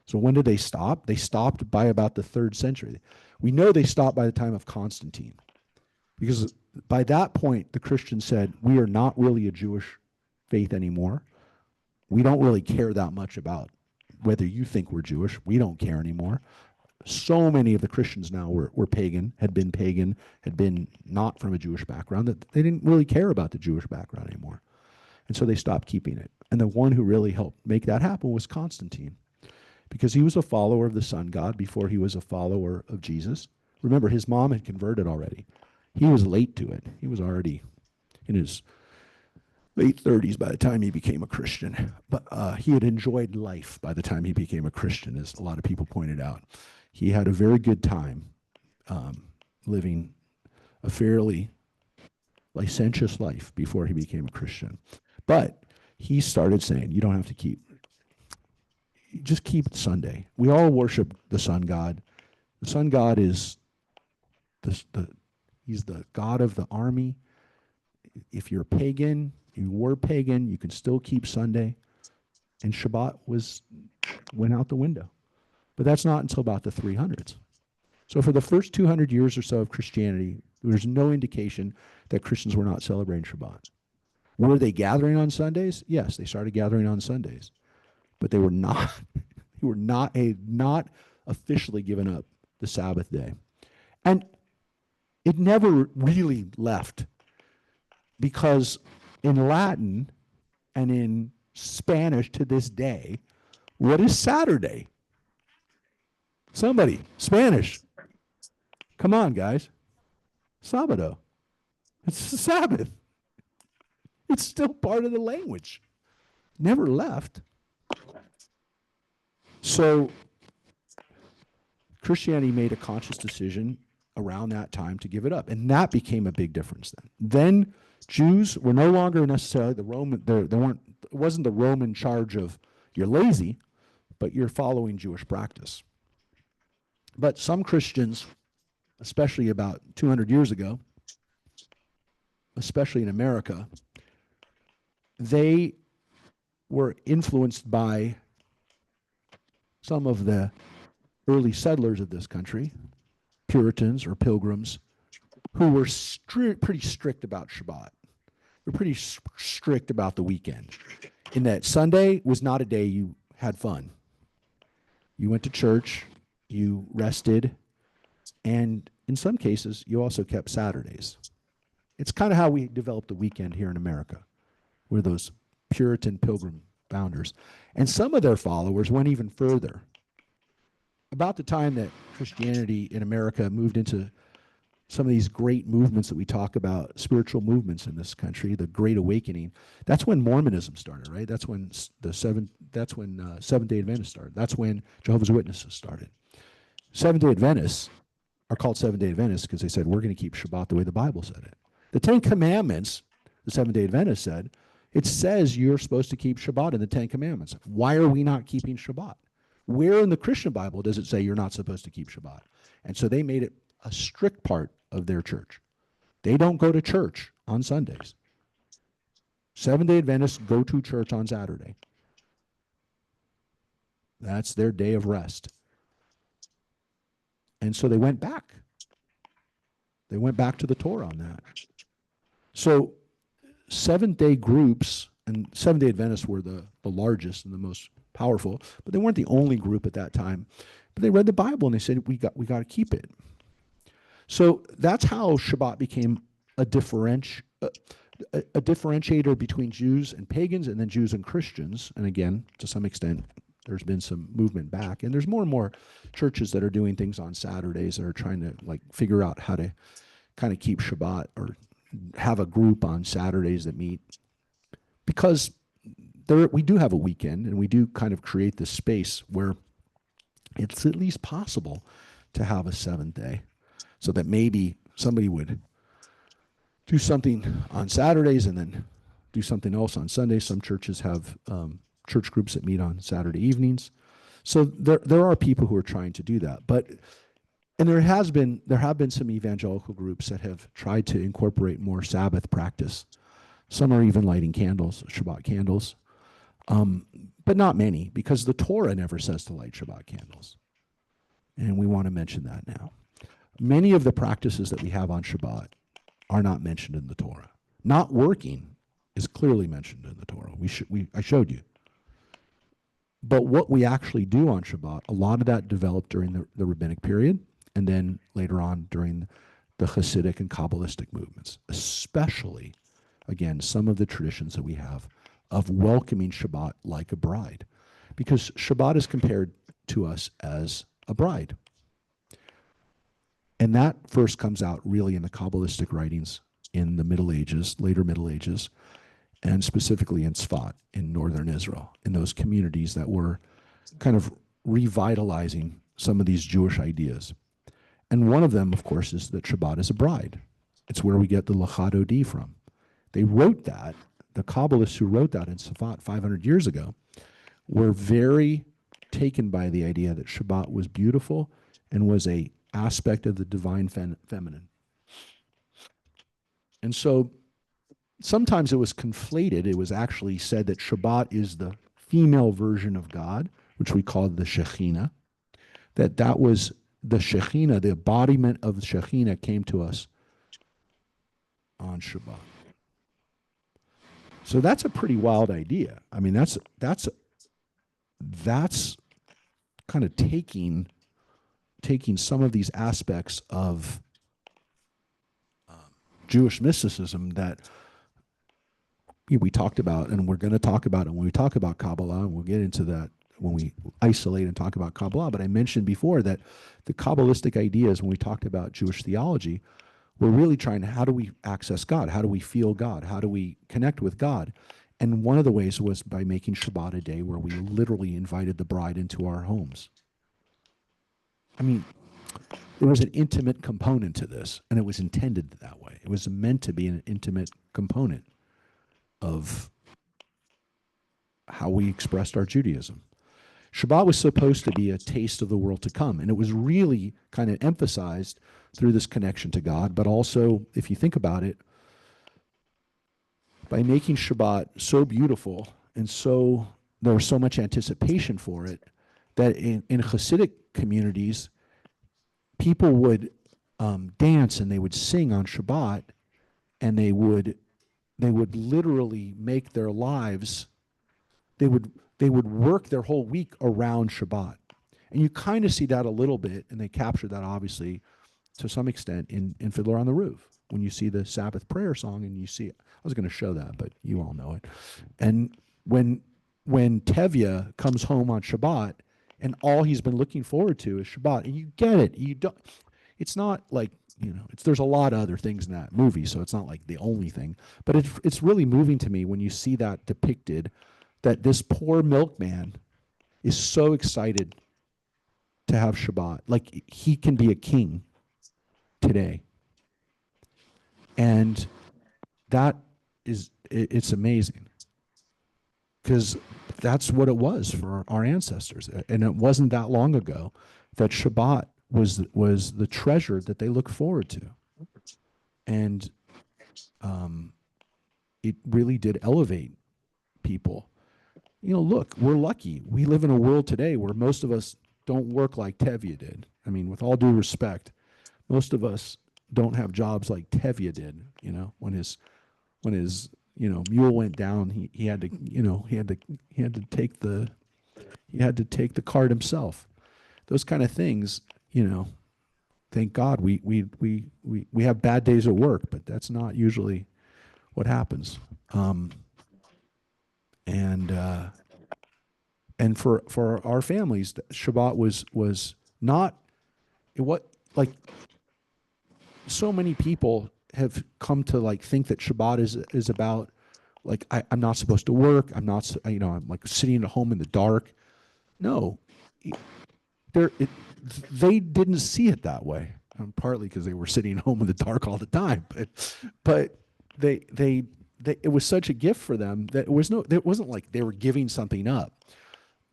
So when did they stop? They stopped by about the 3rd century. We know they stopped by the time of Constantine, because by that point, the Christians said, we are not really a Jewish faith anymore. We don't really care that much about whether you think we're Jewish. We don't care anymore. So many of the Christians now were pagan, had been not from a Jewish background, that they didn't really care about the Jewish background anymore. And so they stopped keeping it. And the one who really helped make that happen was Constantine, because he was a follower of the sun god before he was a follower of Jesus. Remember, his mom had converted already. He was late to it. He was already in his late 30s by the time he became a Christian. But he had enjoyed life by the time he became a Christian, as a lot of people pointed out. He had a very good time living a fairly licentious life before he became a Christian. But he started saying, you don't have to just keep Sunday. We all worship the sun god. The sun god is he's the god of the army. If you're pagan, you were pagan, you can still keep Sunday. And Shabbat went out the window. But that's not until about the 300s. So for the first 200 years or so of Christianity, there's no indication that Christians were not celebrating Shabbat. Were they gathering on Sundays? Yes, they started gathering on Sundays, but they were not not officially given up the Sabbath day. And it never really left, because in Latin and in Spanish to this day, what is Saturday? Somebody, Spanish. Come on, guys. Sábado. It's the Sabbath. It's still part of the language. Never left. So Christianity made a conscious decision around that time to give it up, and that became a big difference then. Then Jews were no longer necessarily the Roman, they weren't, it wasn't the Roman charge of you're lazy, but you're following Jewish practice. But some Christians, especially about 200 years ago, especially in America, they were influenced by some of the early settlers of this country, Puritans or Pilgrims, who were pretty strict about Shabbat. They're pretty strict about the weekend, in that Sunday was not a day you had fun. You went to church, you rested, and in some cases, you also kept Saturdays. It's kind of how we developed the weekend here in America. We're those Puritan Pilgrim founders. And some of their followers went even further. About the time that Christianity in America moved into some of these great movements that we talk about, spiritual movements in this country, the Great Awakening, that's when Mormonism started, right? That's when Seventh-day Adventists started. That's when Jehovah's Witnesses started. Seventh-day Adventists are called Seventh-day Adventists because they said, we're going to keep Shabbat the way the Bible said it. The Ten Commandments, the Seventh-day Adventists said, it says you're supposed to keep Shabbat in the Ten Commandments. Why are we not keeping Shabbat? Where in the Christian Bible does it say you're not supposed to keep Shabbat? And so they made it a strict part of their church. They don't go to church on Sundays. Seventh-day Adventists go to church on Saturday. That's their day of rest. And so they went back. They went back to the Torah on that. So Seventh-day groups, and Seventh-day Adventists were the largest and the most powerful, but they weren't the only group at that time. But they read the Bible and they said, we got to keep it. So that's how Shabbat became a differentiator between Jews and pagans, and then Jews and Christians. And again, to some extent, there's been some movement back, and there's more and more churches that are doing things on Saturdays that are trying to figure out how to kind of keep Shabbat, or have a group on Saturdays that meet, because we do have a weekend, and we do kind of create this space where it's at least possible to have a seventh day, so that maybe somebody would do something on Saturdays and then do something else on Sundays. Some churches have church groups that meet on Saturday evenings. So there are people who are trying to do that. And there have been some evangelical groups that have tried to incorporate more Sabbath practice. Some are even lighting candles, Shabbat candles. But not many, because the Torah never says to light Shabbat candles. And we want to mention that now. Many of the practices that we have on Shabbat are not mentioned in the Torah. Not working is clearly mentioned in the Torah. I showed you. But what we actually do on Shabbat, a lot of that developed during the rabbinic period, and then later on during the Hasidic and Kabbalistic movements, especially, again, some of the traditions that we have of welcoming Shabbat like a bride. Because Shabbat is compared to us as a bride. And that first comes out really in the Kabbalistic writings in the Middle Ages, later Middle Ages, and specifically in Tzfat, in northern Israel, in those communities that were kind of revitalizing some of these Jewish ideas. And one of them, of course, is that Shabbat is a bride. It's where we get the Lachad Odi from. They wrote that, the Kabbalists who wrote that in Tzfat 500 years ago, were very taken by the idea that Shabbat was beautiful and was a aspect of the divine feminine. And so sometimes it was conflated. It was actually said that Shabbat is the female version of God, which we call the Shekhinah, that was the Shekhinah, the embodiment of the Shekhinah came to us on Shabbat. So that's a pretty wild idea. I mean, that's kind of taking some of these aspects of Jewish mysticism that we talked about, and we're going to talk about it when we talk about Kabbalah, and we'll get into that when we isolate and talk about Kabbalah. But I mentioned before that the Kabbalistic ideas, when we talked about Jewish theology, we're really trying to, how do we access God? How do we feel God? How do we connect with God? And one of the ways was by making Shabbat a day where we literally invited the bride into our homes. I mean, there was an intimate component to this, and it was intended that way. It was meant to be an intimate component of how we expressed our Judaism. Shabbat was supposed to be a taste of the world to come, and it was really kind of emphasized through this connection to God, but also, if you think about it, by making Shabbat so beautiful and so there was so much anticipation for it that in Hasidic communities, people would dance and they would sing on Shabbat, and they would literally make their lives, they would work their whole week around Shabbat. And you kind of see that a little bit, and they capture that obviously to some extent in Fiddler on the Roof. When you see the Sabbath prayer song and you see, I was going to show that, but you all know it. And when Tevye comes home on Shabbat and all he's been looking forward to is Shabbat, and you get it. You don't, it's not like, there's a lot of other things in that movie, so it's not like the only thing. But it's really moving to me when you see that depicted, that this poor milkman is so excited to have Shabbat. Like he can be a king today. And that it's amazing. Because that's what it was for our ancestors. And it wasn't that long ago that Shabbat was the treasure that they looked forward to. And it really did elevate people. Look, we're lucky. We live in a world today where most of us don't work like Tevye did. I mean, with all due respect, most of us don't have jobs like Tevye did. When his mule went down, he had to take the cart himself. Those kind of things, thank God we have bad days at work, but that's not usually what happens. And for our families, Shabbat was not what, like, so many people have come to think that Shabbat is about, like, I'm not supposed to work. I'm not, I'm like sitting at home in the dark. No, they didn't see it that way. Partly because they were sitting at home in the dark all the time, but it was such a gift for them that it wasn't like they were giving something up.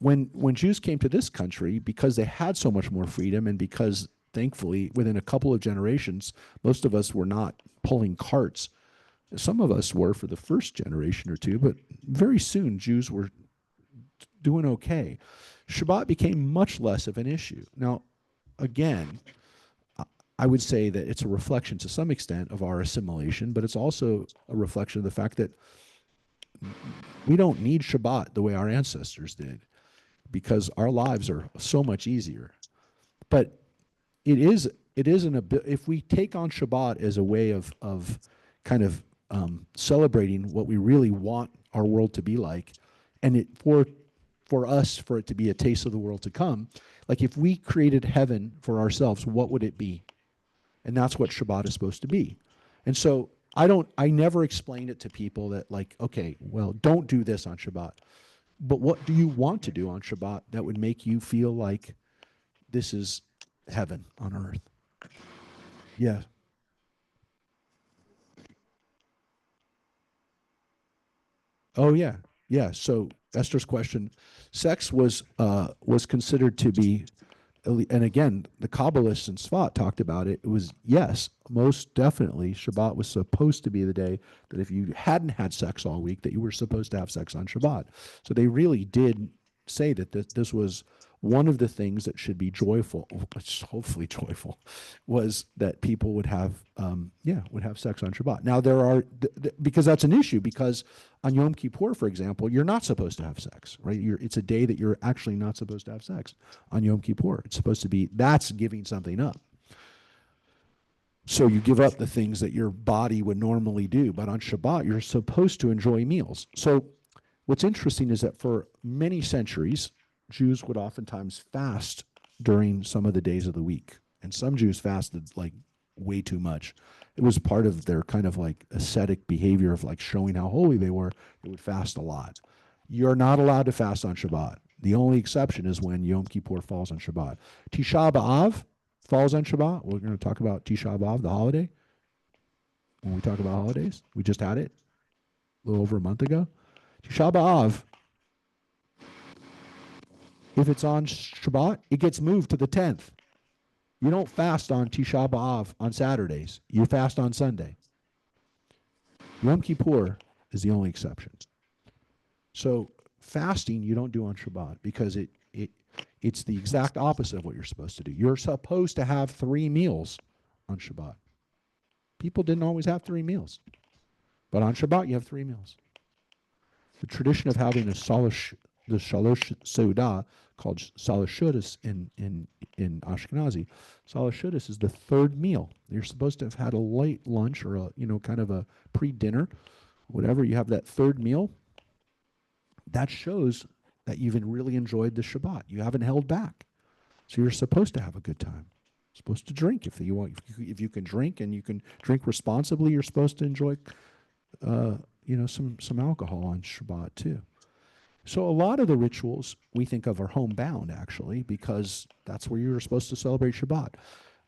When Jews came to this country, because they had so much more freedom, and because thankfully within a couple of generations, most of us were not pulling carts. Some of us were for the first generation or two, but very soon Jews were doing okay. Shabbat became much less of an issue. Now, again, I would say that it's a reflection to some extent of our assimilation, but it's also a reflection of the fact that we don't need Shabbat the way our ancestors did, because our lives are so much easier. But it is if we take on Shabbat as a way of kind of celebrating what we really want our world to be like, and for us, for it to be a taste of the world to come, like if we created heaven for ourselves, what would it be? And that's what Shabbat is supposed to be. And so I never explain it to people that, like, okay, well, don't do this on Shabbat. But what do you want to do on Shabbat that would make you feel like this is heaven on earth? Yeah. Oh, yeah. Yeah. So Esther's question, sex was considered to be, and again, the Kabbalists and Sfat talked about it. It was, yes, most definitely, Shabbat was supposed to be the day that if you hadn't had sex all week, that you were supposed to have sex on Shabbat. So they really did say that this was one of the things that should be joyful, hopefully joyful, was that people would have, would have sex on Shabbat. Now there are, because that's an issue, because on Yom Kippur, for example, you're not supposed to have sex, right? It's a day that you're actually not supposed to have sex on Yom Kippur. It's supposed to be, that's giving something up. So you give up the things that your body would normally do, but on Shabbat, you're supposed to enjoy meals. So what's interesting is that for many centuries, Jews would oftentimes fast during some of the days of the week. And some Jews fasted like way too much. It was part of their kind of like ascetic behavior of like showing how holy they were. They would fast a lot. You're not allowed to fast on Shabbat. The only exception is when Yom Kippur falls on Shabbat. Tisha B'Av falls on Shabbat. We're going to talk about Tisha B'Av, the holiday. When we talk about holidays, we just had it a little over a month ago. Tisha B'Av, if it's on Shabbat, it gets moved to the 10th. You don't fast on Tisha B'Av on Saturdays. You fast on Sunday. Yom Kippur is the only exception. So fasting you don't do on Shabbat because it's the exact opposite of what you're supposed to do. You're supposed to have 3 meals on Shabbat. People didn't always have 3 meals. But on Shabbat, you have 3 meals. The tradition of having the Shalosh Seudah, called Salashudis in Ashkenazi. Salashudis is the 3rd meal. You're supposed to have had a late lunch or a, kind of a pre-dinner, whatever. You have that 3rd meal. That shows that you've really enjoyed the Shabbat. You haven't held back. So you're supposed to have a good time. You're supposed to drink if you want. If you can drink and you can drink responsibly, you're supposed to enjoy, some alcohol on Shabbat too. So a lot of the rituals we think of are homebound, actually, because that's where you're supposed to celebrate Shabbat.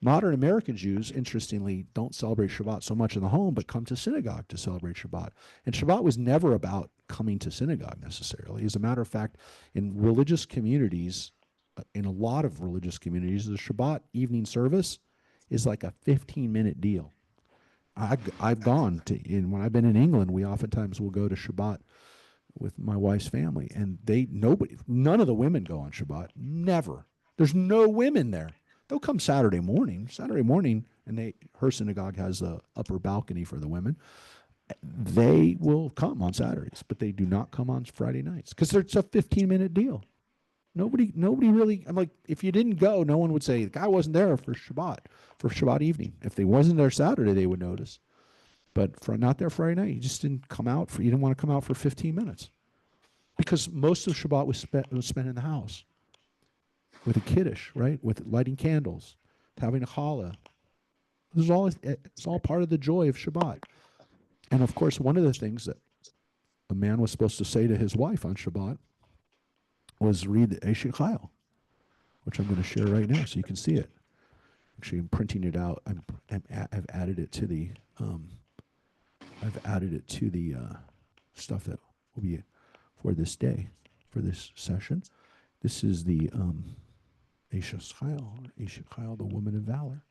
Modern American Jews, interestingly, don't celebrate Shabbat so much in the home, but come to synagogue to celebrate Shabbat. And Shabbat was never about coming to synagogue necessarily. As a matter of fact, in religious communities, in a lot of religious communities, the Shabbat evening service is like a 15-minute deal. I've gone to, when I've been in England, we oftentimes will go to Shabbat with my wife's family, and none of the women go on Shabbat. Never. There's no women there. They'll come Saturday morning, and her synagogue has a upper balcony for the women. They will come on Saturdays, but they do not come on Friday nights because it's a 15-minute deal. Nobody really, I'm like, if you didn't go, no one would say, the guy wasn't there for Shabbat evening. If they wasn't there Saturday, they would notice. But not there Friday night, you just didn't come out you didn't want to come out for 15 minutes. Because most of Shabbat was spent in the house with a kiddush, right? With lighting candles, having a challah. It's all part of the joy of Shabbat. And of course, one of the things that a man was supposed to say to his wife on Shabbat was read the Eshet Chayil, which I'm going to share right now so you can see it. Actually, I'm printing it out. I've added it to the stuff that will be for this day, for this session. This is the Eshet Chayil, the woman of valor.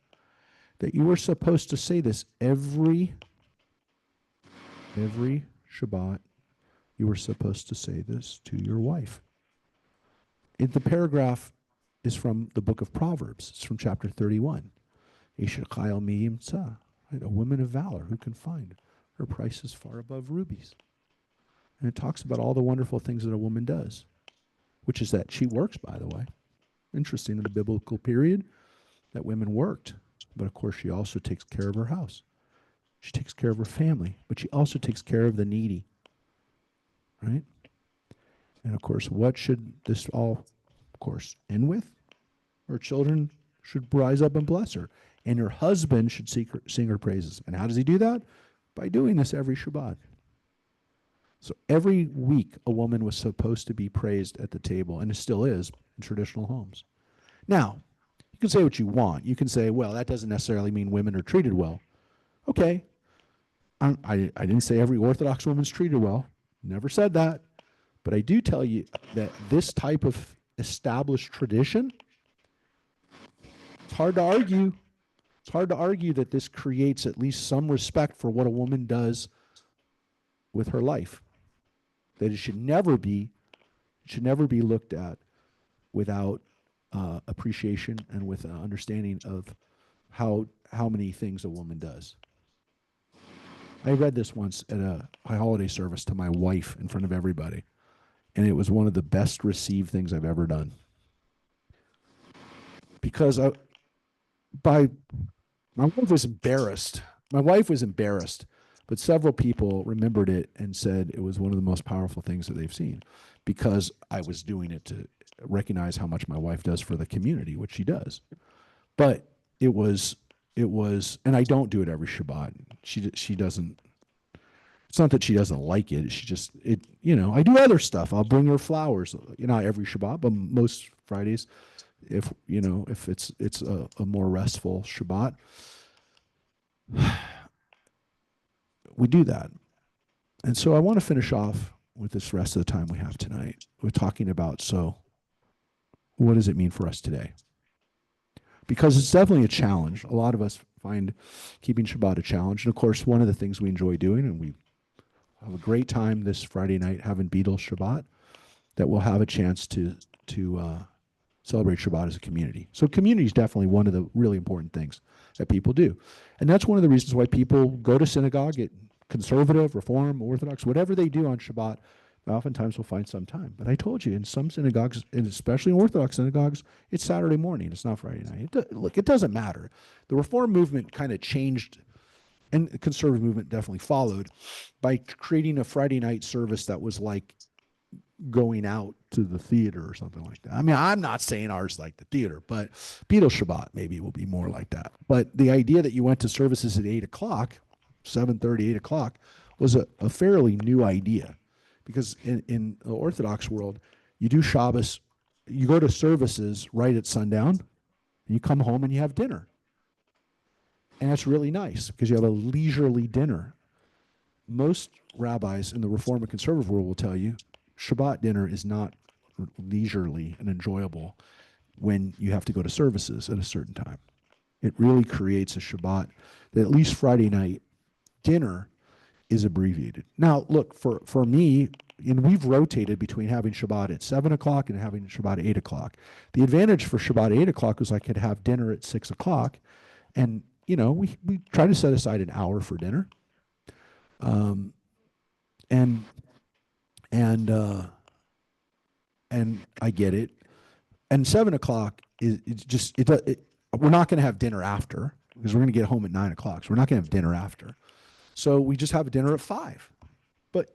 That you were supposed to say this every Shabbat. You were supposed to say this to your wife. The paragraph is from the book of Proverbs. It's from chapter 31. Eshet Chayil mi yimtza, right? A woman of valor, who can find? Her price is far above rubies. And it talks about all the wonderful things that a woman does, which is that she works, by the way. Interesting, in the biblical period, that women worked. But of course, she also takes care of her house. She takes care of her family, but she also takes care of the needy, right? And of course, what should this all, of course, end with? Her children should rise up and bless her. And her husband should sing her praises. And how does he do that? By doing this every Shabbat. So every week, a woman was supposed to be praised at the table, and it still is in traditional homes. Now, you can say what you want. You can say, well, that doesn't necessarily mean women are treated well. Okay. I didn't say every Orthodox woman's treated well. Never said that. But I do tell you that this type of established tradition, it's hard to argue. It's hard to argue that this creates at least some respect for what a woman does with her life. That it should never be looked at without appreciation and with an understanding of how many things a woman does. I read this once at a high holiday service to my wife in front of everybody, and it was one of the best received things I've ever done. Because by my wife was embarrassed. My wife was embarrassed, but several people remembered it and said it was one of the most powerful things that they've seen because I was doing it to recognize how much my wife does for the community, which she does. But it was and I don't do it every Shabbat. She doesn't. It's not that she doesn't like it. She just it. I do other stuff. I'll bring her flowers. Not every Shabbat, but most Fridays, if it's a more restful Shabbat, we do that. And so I want to finish off with this rest of the time we have tonight. We're talking about, so what does it mean for us today? Because it's definitely a challenge. A lot of us find keeping Shabbat a challenge. And of course, one of the things we enjoy doing, and we have a great time this Friday night having Beatles Shabbat, that we'll have a chance to celebrate Shabbat as a community. So community is definitely one of the really important things that people do. And that's one of the reasons why people go to synagogue, at conservative, reform, Orthodox, whatever they do on Shabbat, oftentimes will find some time. But I told you, in some synagogues, and especially in Orthodox synagogues, it's Saturday morning. It's not Friday night. Look, it doesn't matter. The Reform movement kind of changed, and the conservative movement definitely followed, by creating a Friday night service that was like going out to the theater or something like that. I mean, I'm not saying ours like the theater, but Beatles Shabbat maybe will be more like that. But the idea that you went to services at 8 o'clock, 7:30, 8 o'clock, was a fairly new idea. Because in the Orthodox world, you do Shabbos, you go to services right at sundown, and you come home and you have dinner. And that's really nice because you have a leisurely dinner. Most rabbis in the Reform and Conservative world will tell you Shabbat dinner is not leisurely and enjoyable when you have to go to services at a certain time. It really creates a Shabbat that at least Friday night dinner is abbreviated. Now, look, for me, and we've rotated between having Shabbat at 7 o'clock and having Shabbat at 8 o'clock. The advantage for Shabbat at 8 o'clock was I could have dinner at 6 o'clock. And, we try to set aside an hour for dinner. And I get it. And 7 o'clock is just, we're not going to have dinner after because we're going to get home at 9 o'clock. So we're not going to have dinner after. So we just have a dinner at 5. But,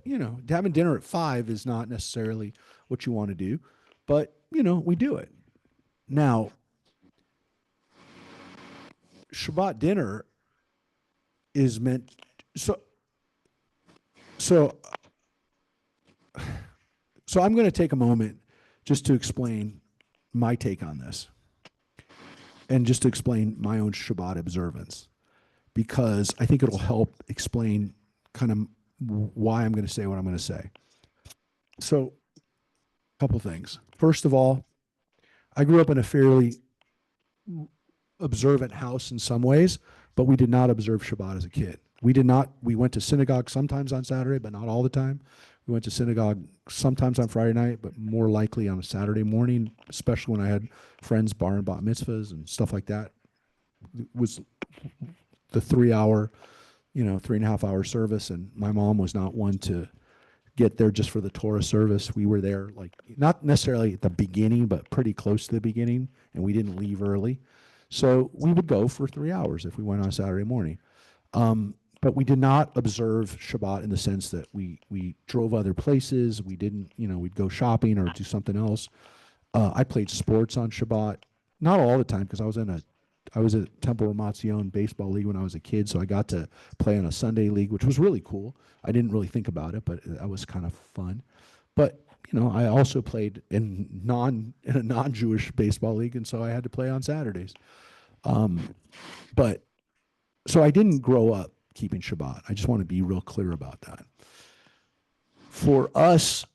having dinner at 5 is not necessarily what you want to do. But, we do it. Now, Shabbat dinner is meant, so I'm going to take a moment just to explain my take on this and just to explain my own Shabbat observance, because I think it'll help explain kind of why I'm going to say what I'm going to say. So, a couple things. First of all, I grew up in a fairly observant house in some ways, but we did not observe Shabbat as a kid. We went to synagogue sometimes on Saturday, but not all the time. We went to synagogue sometimes on Friday night, but more likely on a Saturday morning, especially when I had friends bar and bat mitzvahs and stuff like that. It was the 3-hour, 3.5-hour service, and my mom was not one to get there just for the Torah service. We were there, like, not necessarily at the beginning, but pretty close to the beginning, and we didn't leave early. So we would go for 3 hours if we went on Saturday morning. But we did not observe Shabbat in the sense that we drove other places. We didn't, we'd go shopping or do something else. I played sports on Shabbat, not all the time, because I was at Temple Ramat Zion baseball league when I was a kid, so I got to play on a Sunday league, which was really cool. I didn't really think about it, but that was kind of fun. But I also played in a non-Jewish baseball league, and so I had to play on Saturdays. But so I didn't grow up keeping Shabbat. I just want to be real clear about that. For us,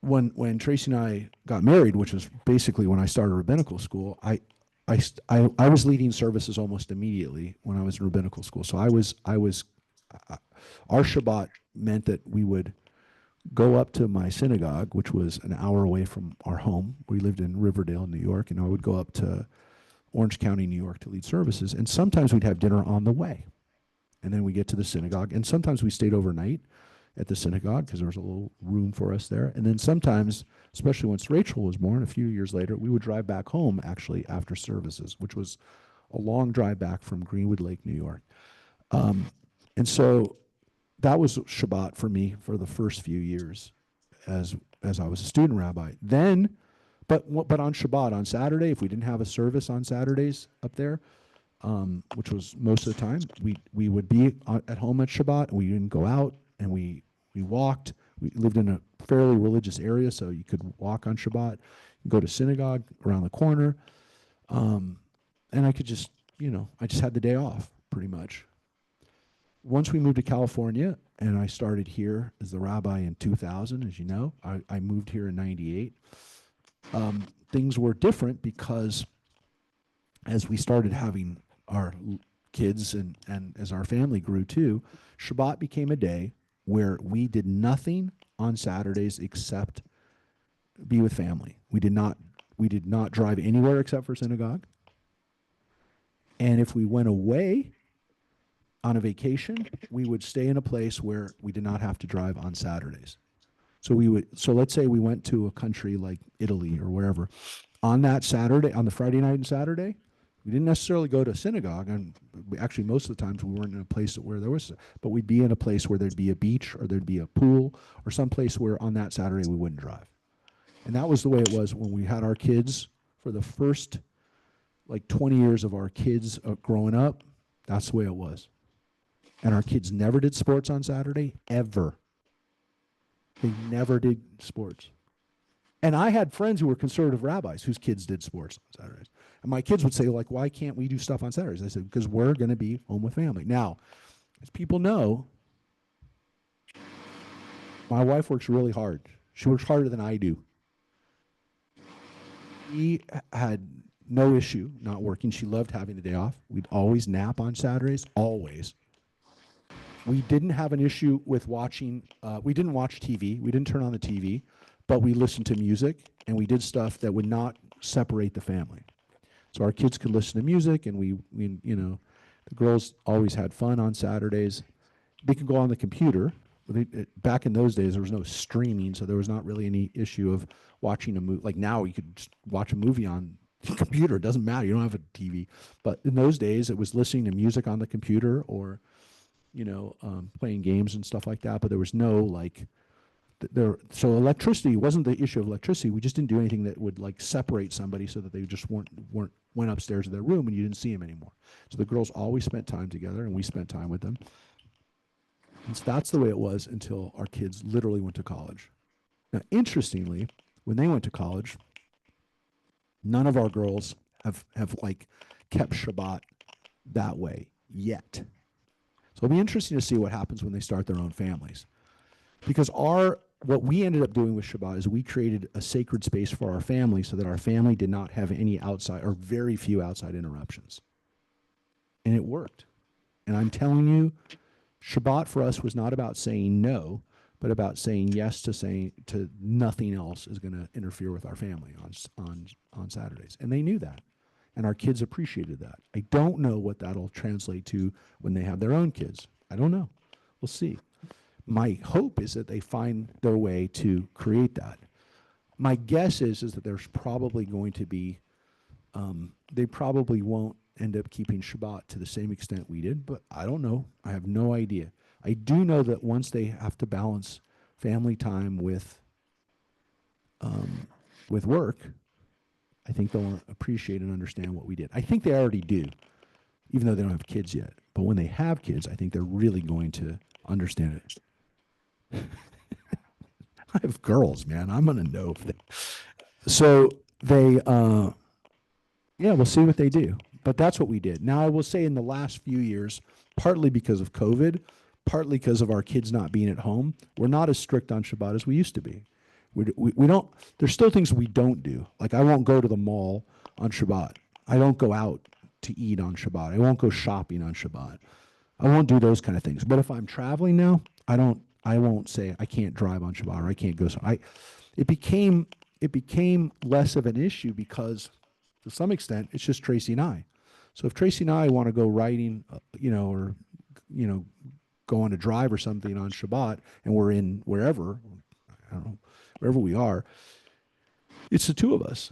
when Tracy and I got married, which was basically when I started rabbinical school, I was leading services almost immediately when I was in rabbinical school. So our Shabbat meant that we would go up to my synagogue, which was an hour away from our home. We lived in Riverdale, New York, and I would go up to Orange County, New York to lead services. And sometimes we'd have dinner on the way. And then we get to the synagogue. And sometimes we stayed overnight at the synagogue because there was a little room for us there. And then sometimes, especially once Rachel was born, a few years later, we would drive back home actually after services, which was a long drive back from Greenwood Lake, New York. And so that was Shabbat for me for the first few years as I was a student rabbi. Then, but on Shabbat, on Saturday, if we didn't have a service on Saturdays up there, which was most of the time, we would be at home at Shabbat. We didn't go out, and we walked. We lived in a fairly religious area, so you could walk on Shabbat, go to synagogue around the corner, and I could just, I just had the day off pretty much. Once we moved to California, and I started here as the rabbi in 2000, as you know, I moved here in 98. Things were different because as we started having our kids and as our family grew too, Shabbat became a day where we did nothing on Saturdays except be with family. We did not drive anywhere except for synagogue. And if we went away on a vacation, we would stay in a place where we did not have to drive on Saturdays. So let's say we went to a country like Italy or wherever. On that Saturday, on the Friday night and Saturday, we didn't necessarily go to synagogue, and actually most of the times we weren't in a place where there was, but we'd be in a place where there'd be a beach or there'd be a pool or some place where on that Saturday we wouldn't drive. And that was the way it was when we had our kids for the first like 20 years of our kids growing up. That's the way it was. And our kids never did sports on Saturday, ever. They never did sports. And I had friends who were conservative rabbis whose kids did sports on Saturdays. And my kids would say, like, why can't we do stuff on Saturdays? I said, because we're going to be home with family. Now, as people know, my wife works really hard. She works harder than I do. She had no issue not working. She loved having the day off. We'd always nap on Saturdays, always. We didn't have an issue with watching, we didn't watch TV. We didn't turn on the TV, but we listened to music, and we did stuff that would not separate the family. So our kids could listen to music, and we the girls always had fun on Saturdays. They could go on the computer. Back in those days, there was no streaming, so there was not really any issue of watching a movie. Like now, you could just watch a movie on the computer. It doesn't matter. You don't have a TV. But in those days, it was listening to music on the computer or, playing games and stuff like that. But there was no so electricity wasn't the issue of electricity. We just didn't do anything that would like separate somebody so that they just went upstairs to their room and you didn't see them anymore. So the girls always spent time together, and we spent time with them. And so that's the way it was until our kids literally went to college. Now, interestingly, when they went to college, none of our girls have kept Shabbat that way yet. So it'll be interesting to see what happens when they start their own families. Because what we ended up doing with Shabbat is we created a sacred space for our family so that our family did not have any outside or very few outside interruptions. And it worked. And I'm telling you, Shabbat for us was not about saying no, but about saying yes to nothing else is going to interfere with our family on Saturdays. And they knew that. And our kids appreciated that. I don't know what that'll translate to when they have their own kids. I don't know. We'll see. My hope is that they find their way to create that. My guess is that there's probably going to be, they probably won't end up keeping Shabbat to the same extent we did, but I don't know. I have no idea. I do know that once they have to balance family time with work, I think they'll appreciate and understand what we did. I think they already do, even though they don't have kids yet. But when they have kids, I think they're really going to understand it. I have girls, man. I'm going to know. So they, we'll see what they do. But that's what we did. Now, I will say in the last few years, partly because of COVID, partly because of our kids not being at home, we're not as strict on Shabbat as we used to be. We don't, there's still things we don't do. Like I won't go to the mall on Shabbat. I don't go out to eat on Shabbat. I won't go shopping on Shabbat. I won't do those kind of things. But if I'm traveling now, I I won't say I can't drive on Shabbat or I can't go. So it became it became less of an issue because to some extent it's just Tracy and I. So if Tracy and I want to go riding, or you know, go on a drive or something on Shabbat, and we're in wherever, I don't know, wherever we are, it's the two of us.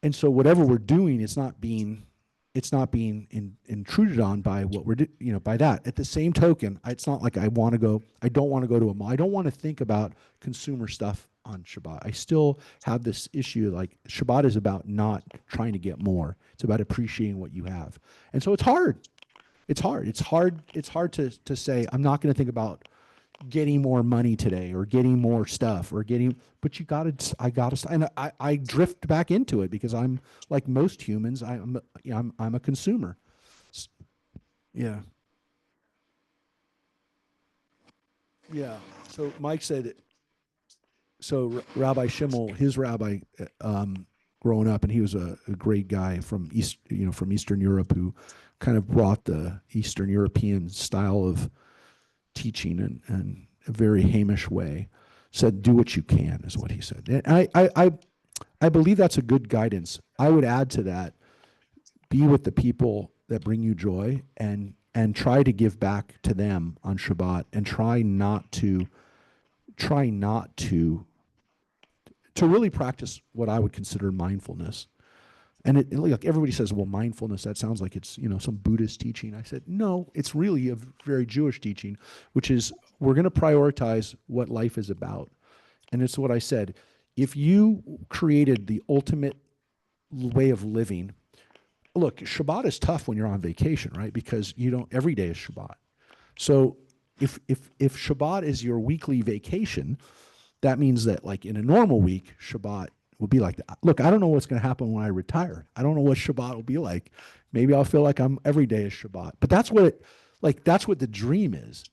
And so whatever we're doing, it's not being intruded on by what we're by that. At the same token, it's not like I don't want to go to a mall. I don't want to think about consumer stuff on Shabbat. I still have this issue, like Shabbat is about not trying to get more. It's about appreciating what you have. And so it's hard. It's hard to say I'm not going to think about getting more money today or getting more stuff or getting, but I gotta, and I drift back into it because I'm like most humans. I'm a consumer. Yeah. Yeah. So Mike said, so Rabbi Schimmel, his rabbi, growing up, and he was a great guy from from Eastern Europe who kind of brought the Eastern European style of teaching in a very Hamish way. Said, "Do what you can," is what he said. And I believe that's a good guidance. I would add to that: be with the people that bring you joy, and try to give back to them on Shabbat, and try not to really practice what I would consider mindfulness. And like everybody says, well, mindfulness, that sounds like it's, some Buddhist teaching. I said, no, it's really a very Jewish teaching, which is we're going to prioritize what life is about. And it's what I said. If you created the ultimate way of living, look, Shabbat is tough when you're on vacation, right? Because every day is Shabbat. So if Shabbat is your weekly vacation, that means that like in a normal week, Shabbat will be like that. Look, I don't know what's going to happen when I retire. I don't know what Shabbat will be like. Maybe I'll feel like every day is Shabbat. But that's what the dream is.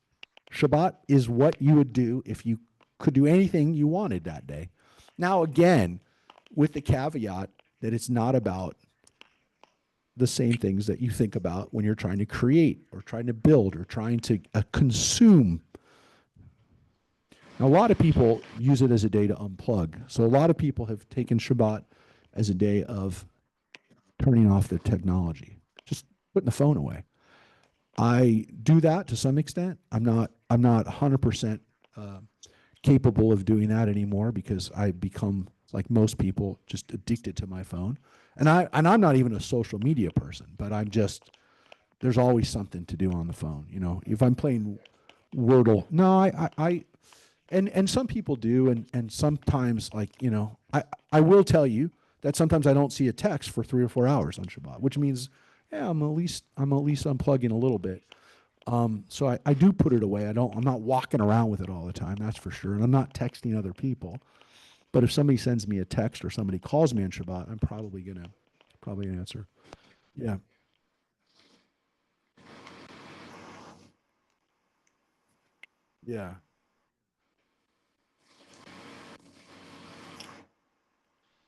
Shabbat is what you would do if you could do anything you wanted that day. Now, again, with the caveat that it's not about the same things that you think about when you're trying to create or trying to build or trying to consume. Now, a lot of people use it as a day to unplug. So a lot of people have taken Shabbat as a day of turning off their technology, just putting the phone away. I do that to some extent. I'm not 100% capable of doing that anymore because I become, like most people, just addicted to my phone. And I'm not even a social media person, but there's always something to do on the phone. If I'm playing Wordle, no, and some people do, and sometimes, I will tell you that sometimes I don't see a text for 3 or 4 hours on Shabbat, which means, yeah, I'm at least unplugging a little bit. So I do put it away. I'm not walking around with it all the time, that's for sure. And I'm not texting other people. But if somebody sends me a text or somebody calls me on Shabbat, I'm probably gonna answer. Yeah. Yeah.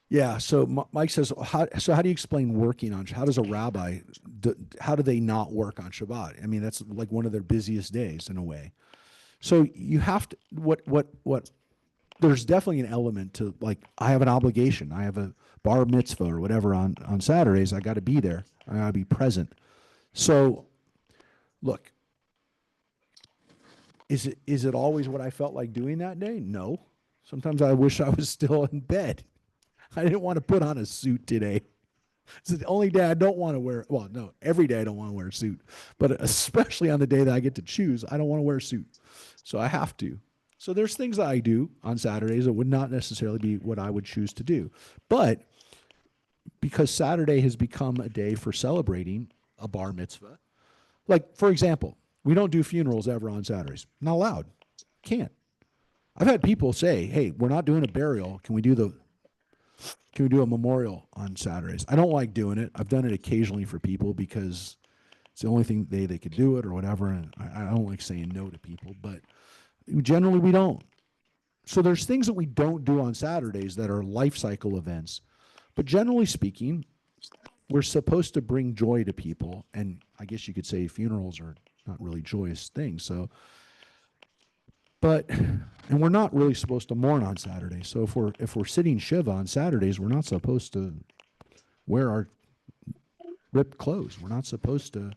Yeah. So Mike says, how do you explain working on? How does a rabbi? How do they not work on Shabbat? I mean, that's like one of their busiest days in a way. So you have to what. There's definitely an element to, like, I have an obligation. I have a bar mitzvah or whatever on Saturdays. I got to be there. I got to be present. So look, is it always what I felt like doing that day? No. Sometimes I wish I was still in bed. I didn't want to put on a suit today. It's the only day I don't want to wear. Well, no, every day I don't want to wear a suit, but especially on the day that I get to choose, I don't want to wear a suit. So I have to. So there's things that I do on Saturdays that would not necessarily be what I would choose to do. But because Saturday has become a day for celebrating a bar mitzvah, like, for example, we don't do funerals ever on Saturdays. Not allowed. Can't. I've had people say, "Hey, we're not doing a burial. Can we do a memorial on Saturdays?" I don't like doing it. I've done it occasionally for people because it's the only thing they could do it or whatever, and I don't like saying no to people, but generally we don't. So there's things that we don't do on Saturdays that are life cycle events. But generally speaking, we're supposed to bring joy to people, and I guess you could say funerals are not really joyous things. So But and we're not really supposed to mourn on Saturdays. So if we're sitting Shiva on Saturdays, we're not supposed to wear our ripped clothes. We're not supposed to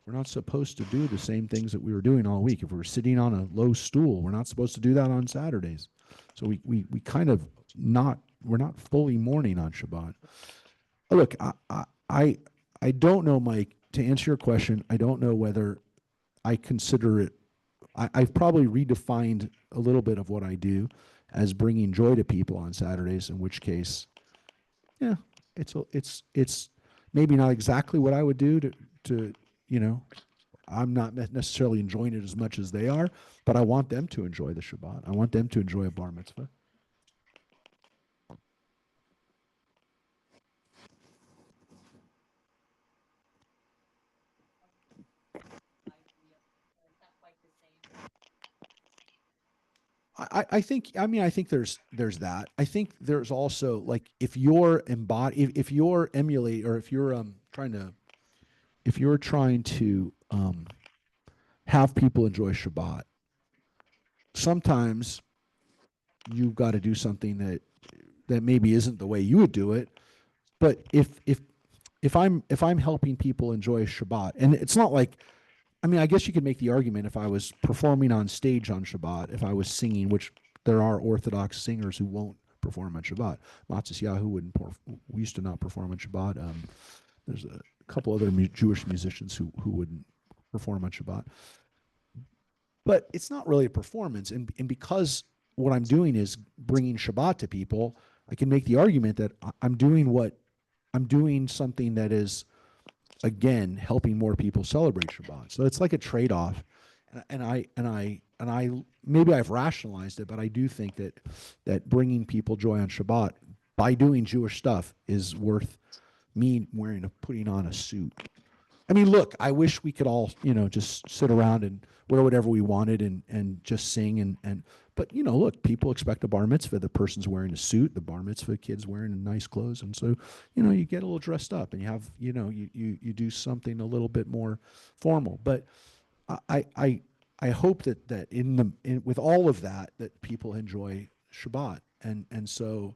do the same things that we were doing all week. If we're sitting on a low stool, we're not supposed to do that on Saturdays. So we kind of we're not fully mourning on Shabbat. Look, I don't know, Mike, to answer your question, I don't know whether I consider it, I've probably redefined a little bit of what I do as bringing joy to people on Saturdays, in which case, yeah, it's maybe not exactly what I would do to I'm not necessarily enjoying it as much as they are, but I want them to enjoy the Shabbat. I want them to enjoy a bar mitzvah. I think, I mean, I think there's that. I think there's also, like, if you're if you're emulate, or if you're trying to have people enjoy Shabbat, sometimes you've got to do something that maybe isn't the way you would do it. But if I'm helping people enjoy Shabbat, and it's not like, I mean, I guess you could make the argument, if I was performing on stage on Shabbat, if I was singing, which there are Orthodox singers who won't perform on Shabbat. Matzis Yahu wouldn't. We used to not perform on Shabbat. There's a couple other Jewish musicians who wouldn't perform on Shabbat. But it's not really a performance, and because what I'm doing is bringing Shabbat to people, I can make the argument that I'm doing something that is, again, helping more people celebrate Shabbat. So it's like a trade-off, and I maybe I've rationalized it, but I do think that bringing people joy on Shabbat by doing Jewish stuff is worth me putting on a suit. I mean, look, I wish we could all, just sit around and wear whatever we wanted and just sing but look, people expect a bar mitzvah. The person's wearing a suit, the bar mitzvah kid's wearing nice clothes, and so you get a little dressed up and you have you do something a little bit more formal. But I hope that with all of that people enjoy Shabbat, and so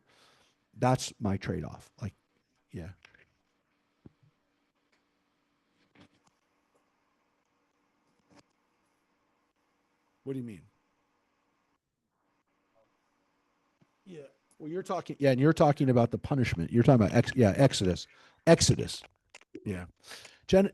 that's my trade-off. Like, yeah. What do you mean? Yeah. Well, and you're talking about the punishment. You're talking about Exodus. Exodus. Yeah. Jen,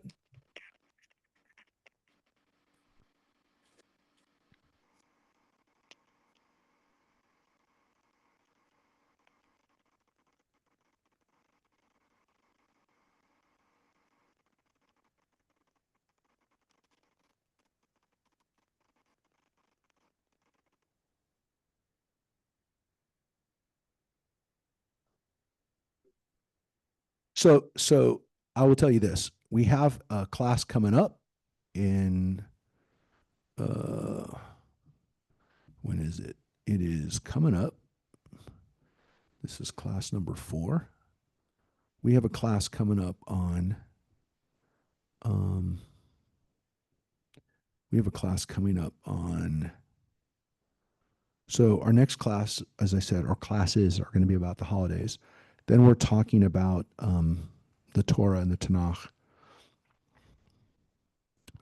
so I will tell you this. We have a class coming up in uh when is it? It is coming up. This is class number 4. We have a class coming up on um we have a class coming up on so our next class, as I said, our classes are going to be about the holidays. Then we're talking about the Torah and the Tanakh.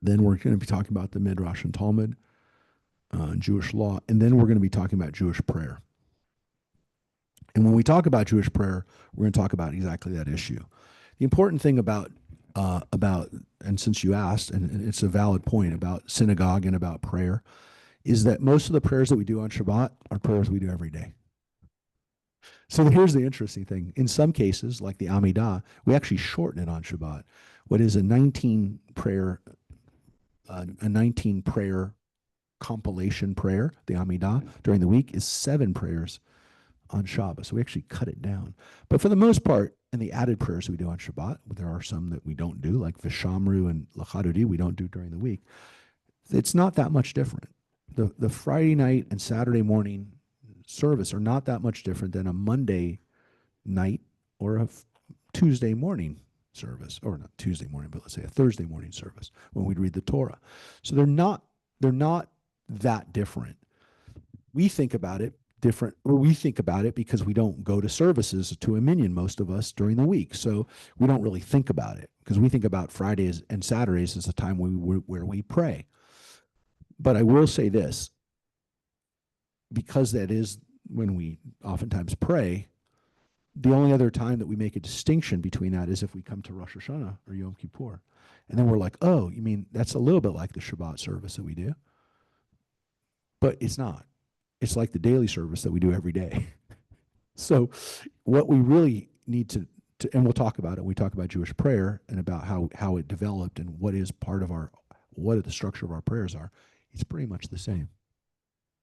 Then we're going to be talking about the Midrash and Talmud, Jewish law, and then we're going to be talking about Jewish prayer. And when we talk about Jewish prayer, we're going to talk about exactly that issue. The important thing about and since you asked, and it's a valid point about synagogue and about prayer, is that most of the prayers that we do on Shabbat are prayers we do every day. So here's the interesting thing. In some cases, like the Amidah, we actually shorten it on Shabbat. What is a 19 prayer compilation prayer, the Amidah, during the week is 7 prayers on Shabbat. So we actually cut it down. But for the most part, and the added prayers we do on Shabbat, there are some that we don't do, like Vishamru and Lachadodi, we don't do during the week. It's not that much different. The Friday night and Saturday morning service are not that much different than a Monday night or a Tuesday morning service, or not Tuesday morning, but let's say a Thursday morning service when we'd read the Torah. So they're not that different. We think about it different. Well, we think about it because we don't go to services to a minion, most of us, during the week. So we don't really think about it because we think about Fridays and Saturdays as the time where we pray. But I will say this, because that is when we oftentimes pray, the only other time that we make a distinction between that is if we come to Rosh Hashanah or Yom Kippur. And then we're like, oh, you mean that's a little bit like the Shabbat service that we do? But it's not. It's like the daily service that we do every day. So what we really need to and we'll talk about it. We talk about Jewish prayer and about how it developed and what is part of what the structure of our prayers are. It's pretty much the same.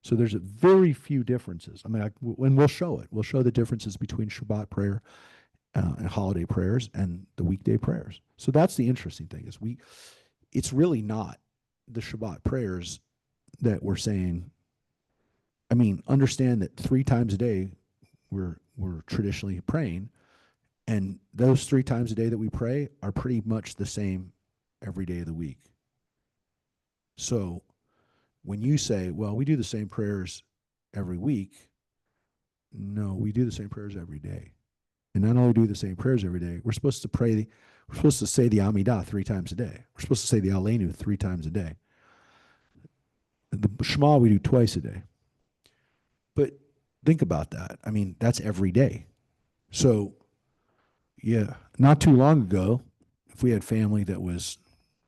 So there's a very few differences. I mean, and we'll show it. We'll show the differences between Shabbat prayer and holiday prayers and the weekday prayers. So that's the interesting thing is it's really not the Shabbat prayers that we're saying. I mean, understand that 3 times a day we're traditionally praying, and those 3 times a day that we pray are pretty much the same every day of the week. So when you say, well, we do the same prayers every week, no, we do the same prayers every day. And not only do we do the same prayers every day, we're supposed to say the Amidah 3 times a day. We're supposed to say the Aleinu 3 times a day. The Shema we do twice a day. But think about that. I mean, that's every day. So, yeah, not too long ago, if we had family that was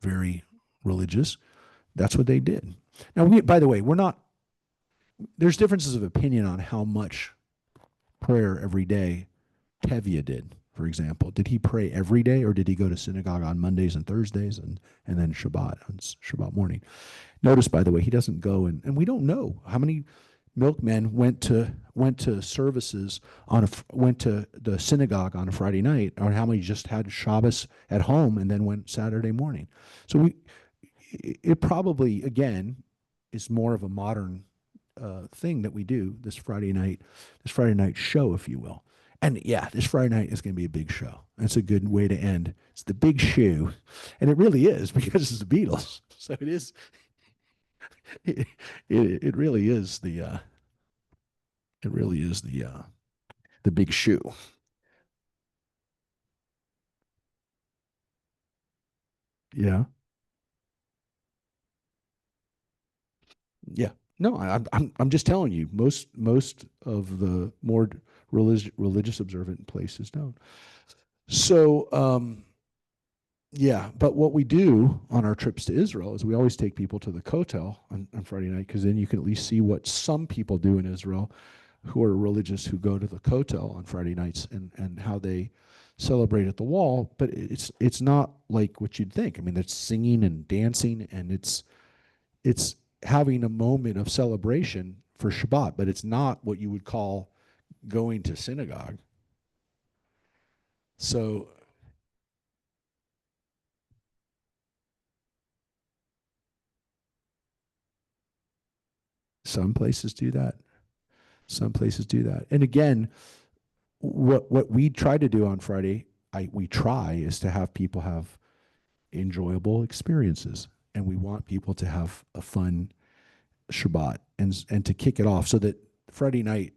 very religious, that's what they did. Now, by the way, there's differences of opinion on how much prayer every day Tevye did, for example. Did he pray every day, or did he go to synagogue on Mondays and Thursdays and then Shabbat on Shabbat morning? Notice, by the way, he doesn't go and we don't know how many milkmen went to services went to the synagogue on a Friday night, or how many just had Shabbos at home and then went Saturday morning. So it probably again is more of a modern thing that we do this Friday night show, if you will. And yeah, this Friday night is going to be a big show. That's a good way to end. It's the big shoe, and it really is because it's the Beatles. So it is. It really is the big shoe. Yeah, yeah. No, I'm just telling you. Most of the more religious observant places don't. So yeah, but what we do on our trips to Israel is we always take people to the Kotel on Friday night, because then you can at least see what some people do in Israel who are religious who go to the Kotel on Friday nights, and how they celebrate at the wall. But it's not like what you'd think. I mean, it's singing and dancing, and it's having a moment of celebration for Shabbat, but it's not what you would call going to synagogue. So some places do that. Some places do that. And again, what we try to do on Friday, we try is to have people have enjoyable experiences, and we want people to have a fun Shabbat and to kick it off so that Friday night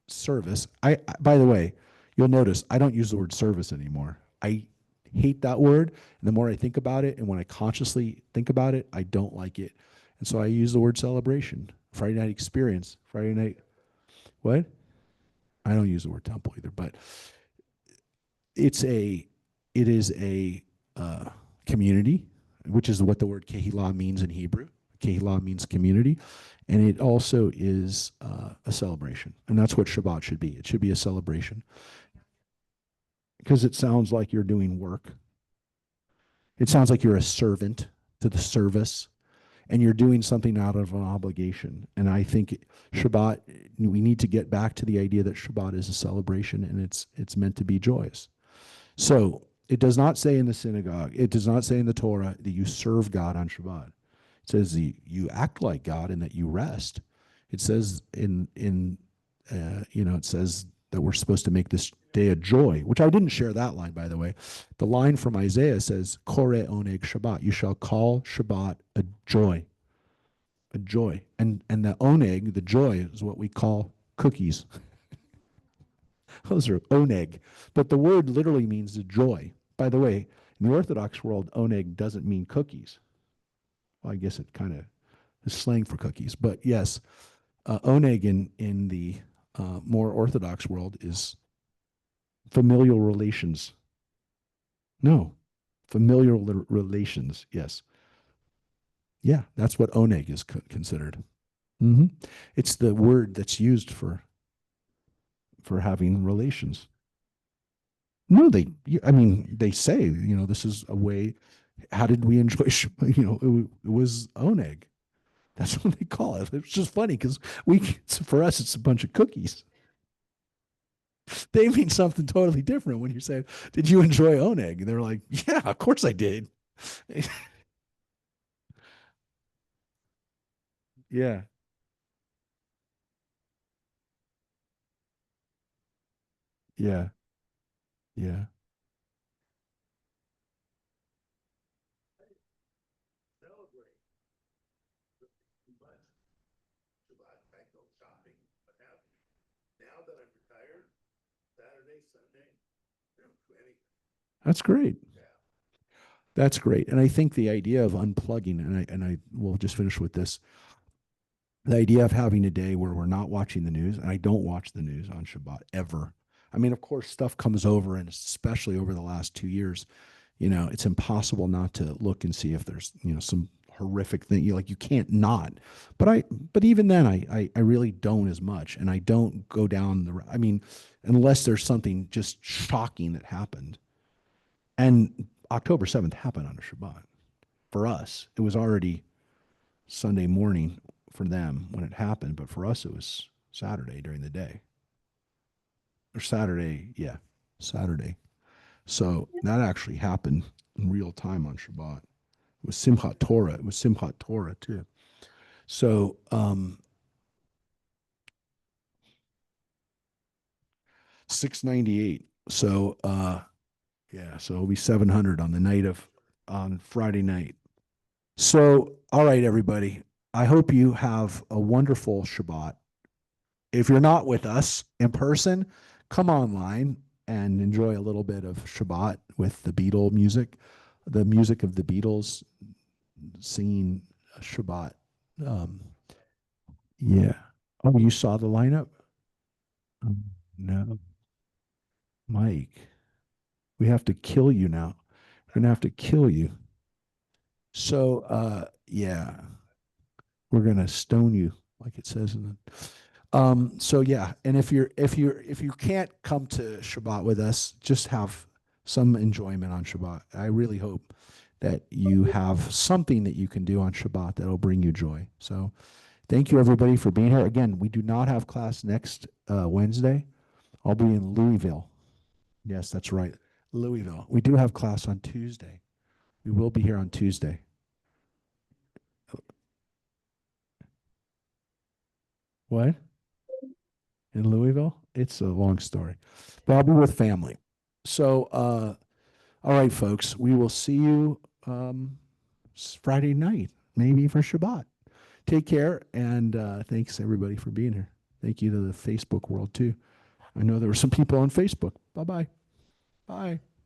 service. By the way, you'll notice I don't use the word service anymore. I hate that word, and the more I think about it, and when I consciously think about it, I don't like it, and so I use the word celebration. Friday night experience. Friday night. What? I don't use the word temple either, but it's a it is a community, which is what the word kehilah means in Hebrew. Kehilah means community, and it also is a celebration, and that's what Shabbat should be. It should be a celebration, because it sounds like you're doing work. It sounds like you're a servant to the service, and you're doing something out of an obligation. And I think Shabbat, we need to get back to the idea that Shabbat is a celebration, and it's meant to be joyous. So it does not say in the synagogue, it does not say in the Torah that you serve God on Shabbat. It says you act like God and that you rest. It says it says that we're supposed to make this day a joy, which I didn't share that line, by the way. The line from Isaiah says, Kore oneg Shabbat. You shall call Shabbat a joy. a joy. And the oneg, the joy, is what we call cookies. Those are oneg. But the word literally means the joy. By the way, in the Orthodox world, oneg doesn't mean cookies. Well, I guess it kind of is slang for cookies. But yes, oneg in the more Orthodox world is familial relations. No, familial relations. Yes. Yeah, that's what oneg is considered. Hmm. It's the word that's used for having relations. No, I mean, they say, this is a way. How did we enjoy? It was oneg. That's what they call it. It's just funny because for us, it's a bunch of cookies. They mean something totally different when you say, "Did you enjoy oneg?" And they're like, "Yeah, of course I did." Yeah, yeah, yeah. That's great. That's great. And I think the idea of unplugging, and I will just finish with this. The idea of having a day where we're not watching the news, and I don't watch the news on Shabbat ever. I mean, of course, stuff comes over, and especially over the last 2 years, it's impossible not to look and see if there's, some horrific thing. You can't not. But even then, I really don't as much, and I don't go down I mean, unless there's something just shocking that happened. And October 7th happened on a Shabbat. For us, it was already Sunday morning for them when it happened, but for us, it was Saturday during the day. Or Saturday, yeah, Saturday. So that actually happened in real time on Shabbat. It was Simchat Torah. It was Simchat Torah too. So 698. So yeah, so it'll be 700 on the night of on Friday night. So all right, everybody. I hope you have a wonderful Shabbat. If you're not with us in person, come online and enjoy a little bit of Shabbat with the Beatle music, the music of the Beatles singing Shabbat. Um, yeah. Oh, you saw the lineup? No, Mike. We have to kill you now. We're gonna have to kill you. So, yeah, we're gonna stone you, like it says in the. So yeah, and if you can't come to Shabbat with us, just have some enjoyment on Shabbat. I really hope that you have something that you can do on Shabbat that'll bring you joy. So thank you everybody for being here. Again, we do not have class next Wednesday. I'll be in Louisville. Yes, that's right, Louisville. We do have class on Tuesday. We will be here on Tuesday. What? In Louisville? It's a long story, but I'll be with family. So, all right, folks, we will see you Friday night, maybe for Shabbat. Take care, and thanks everybody for being here. Thank you to the Facebook world too. I know there were some people on Facebook. Bye-bye. Bye.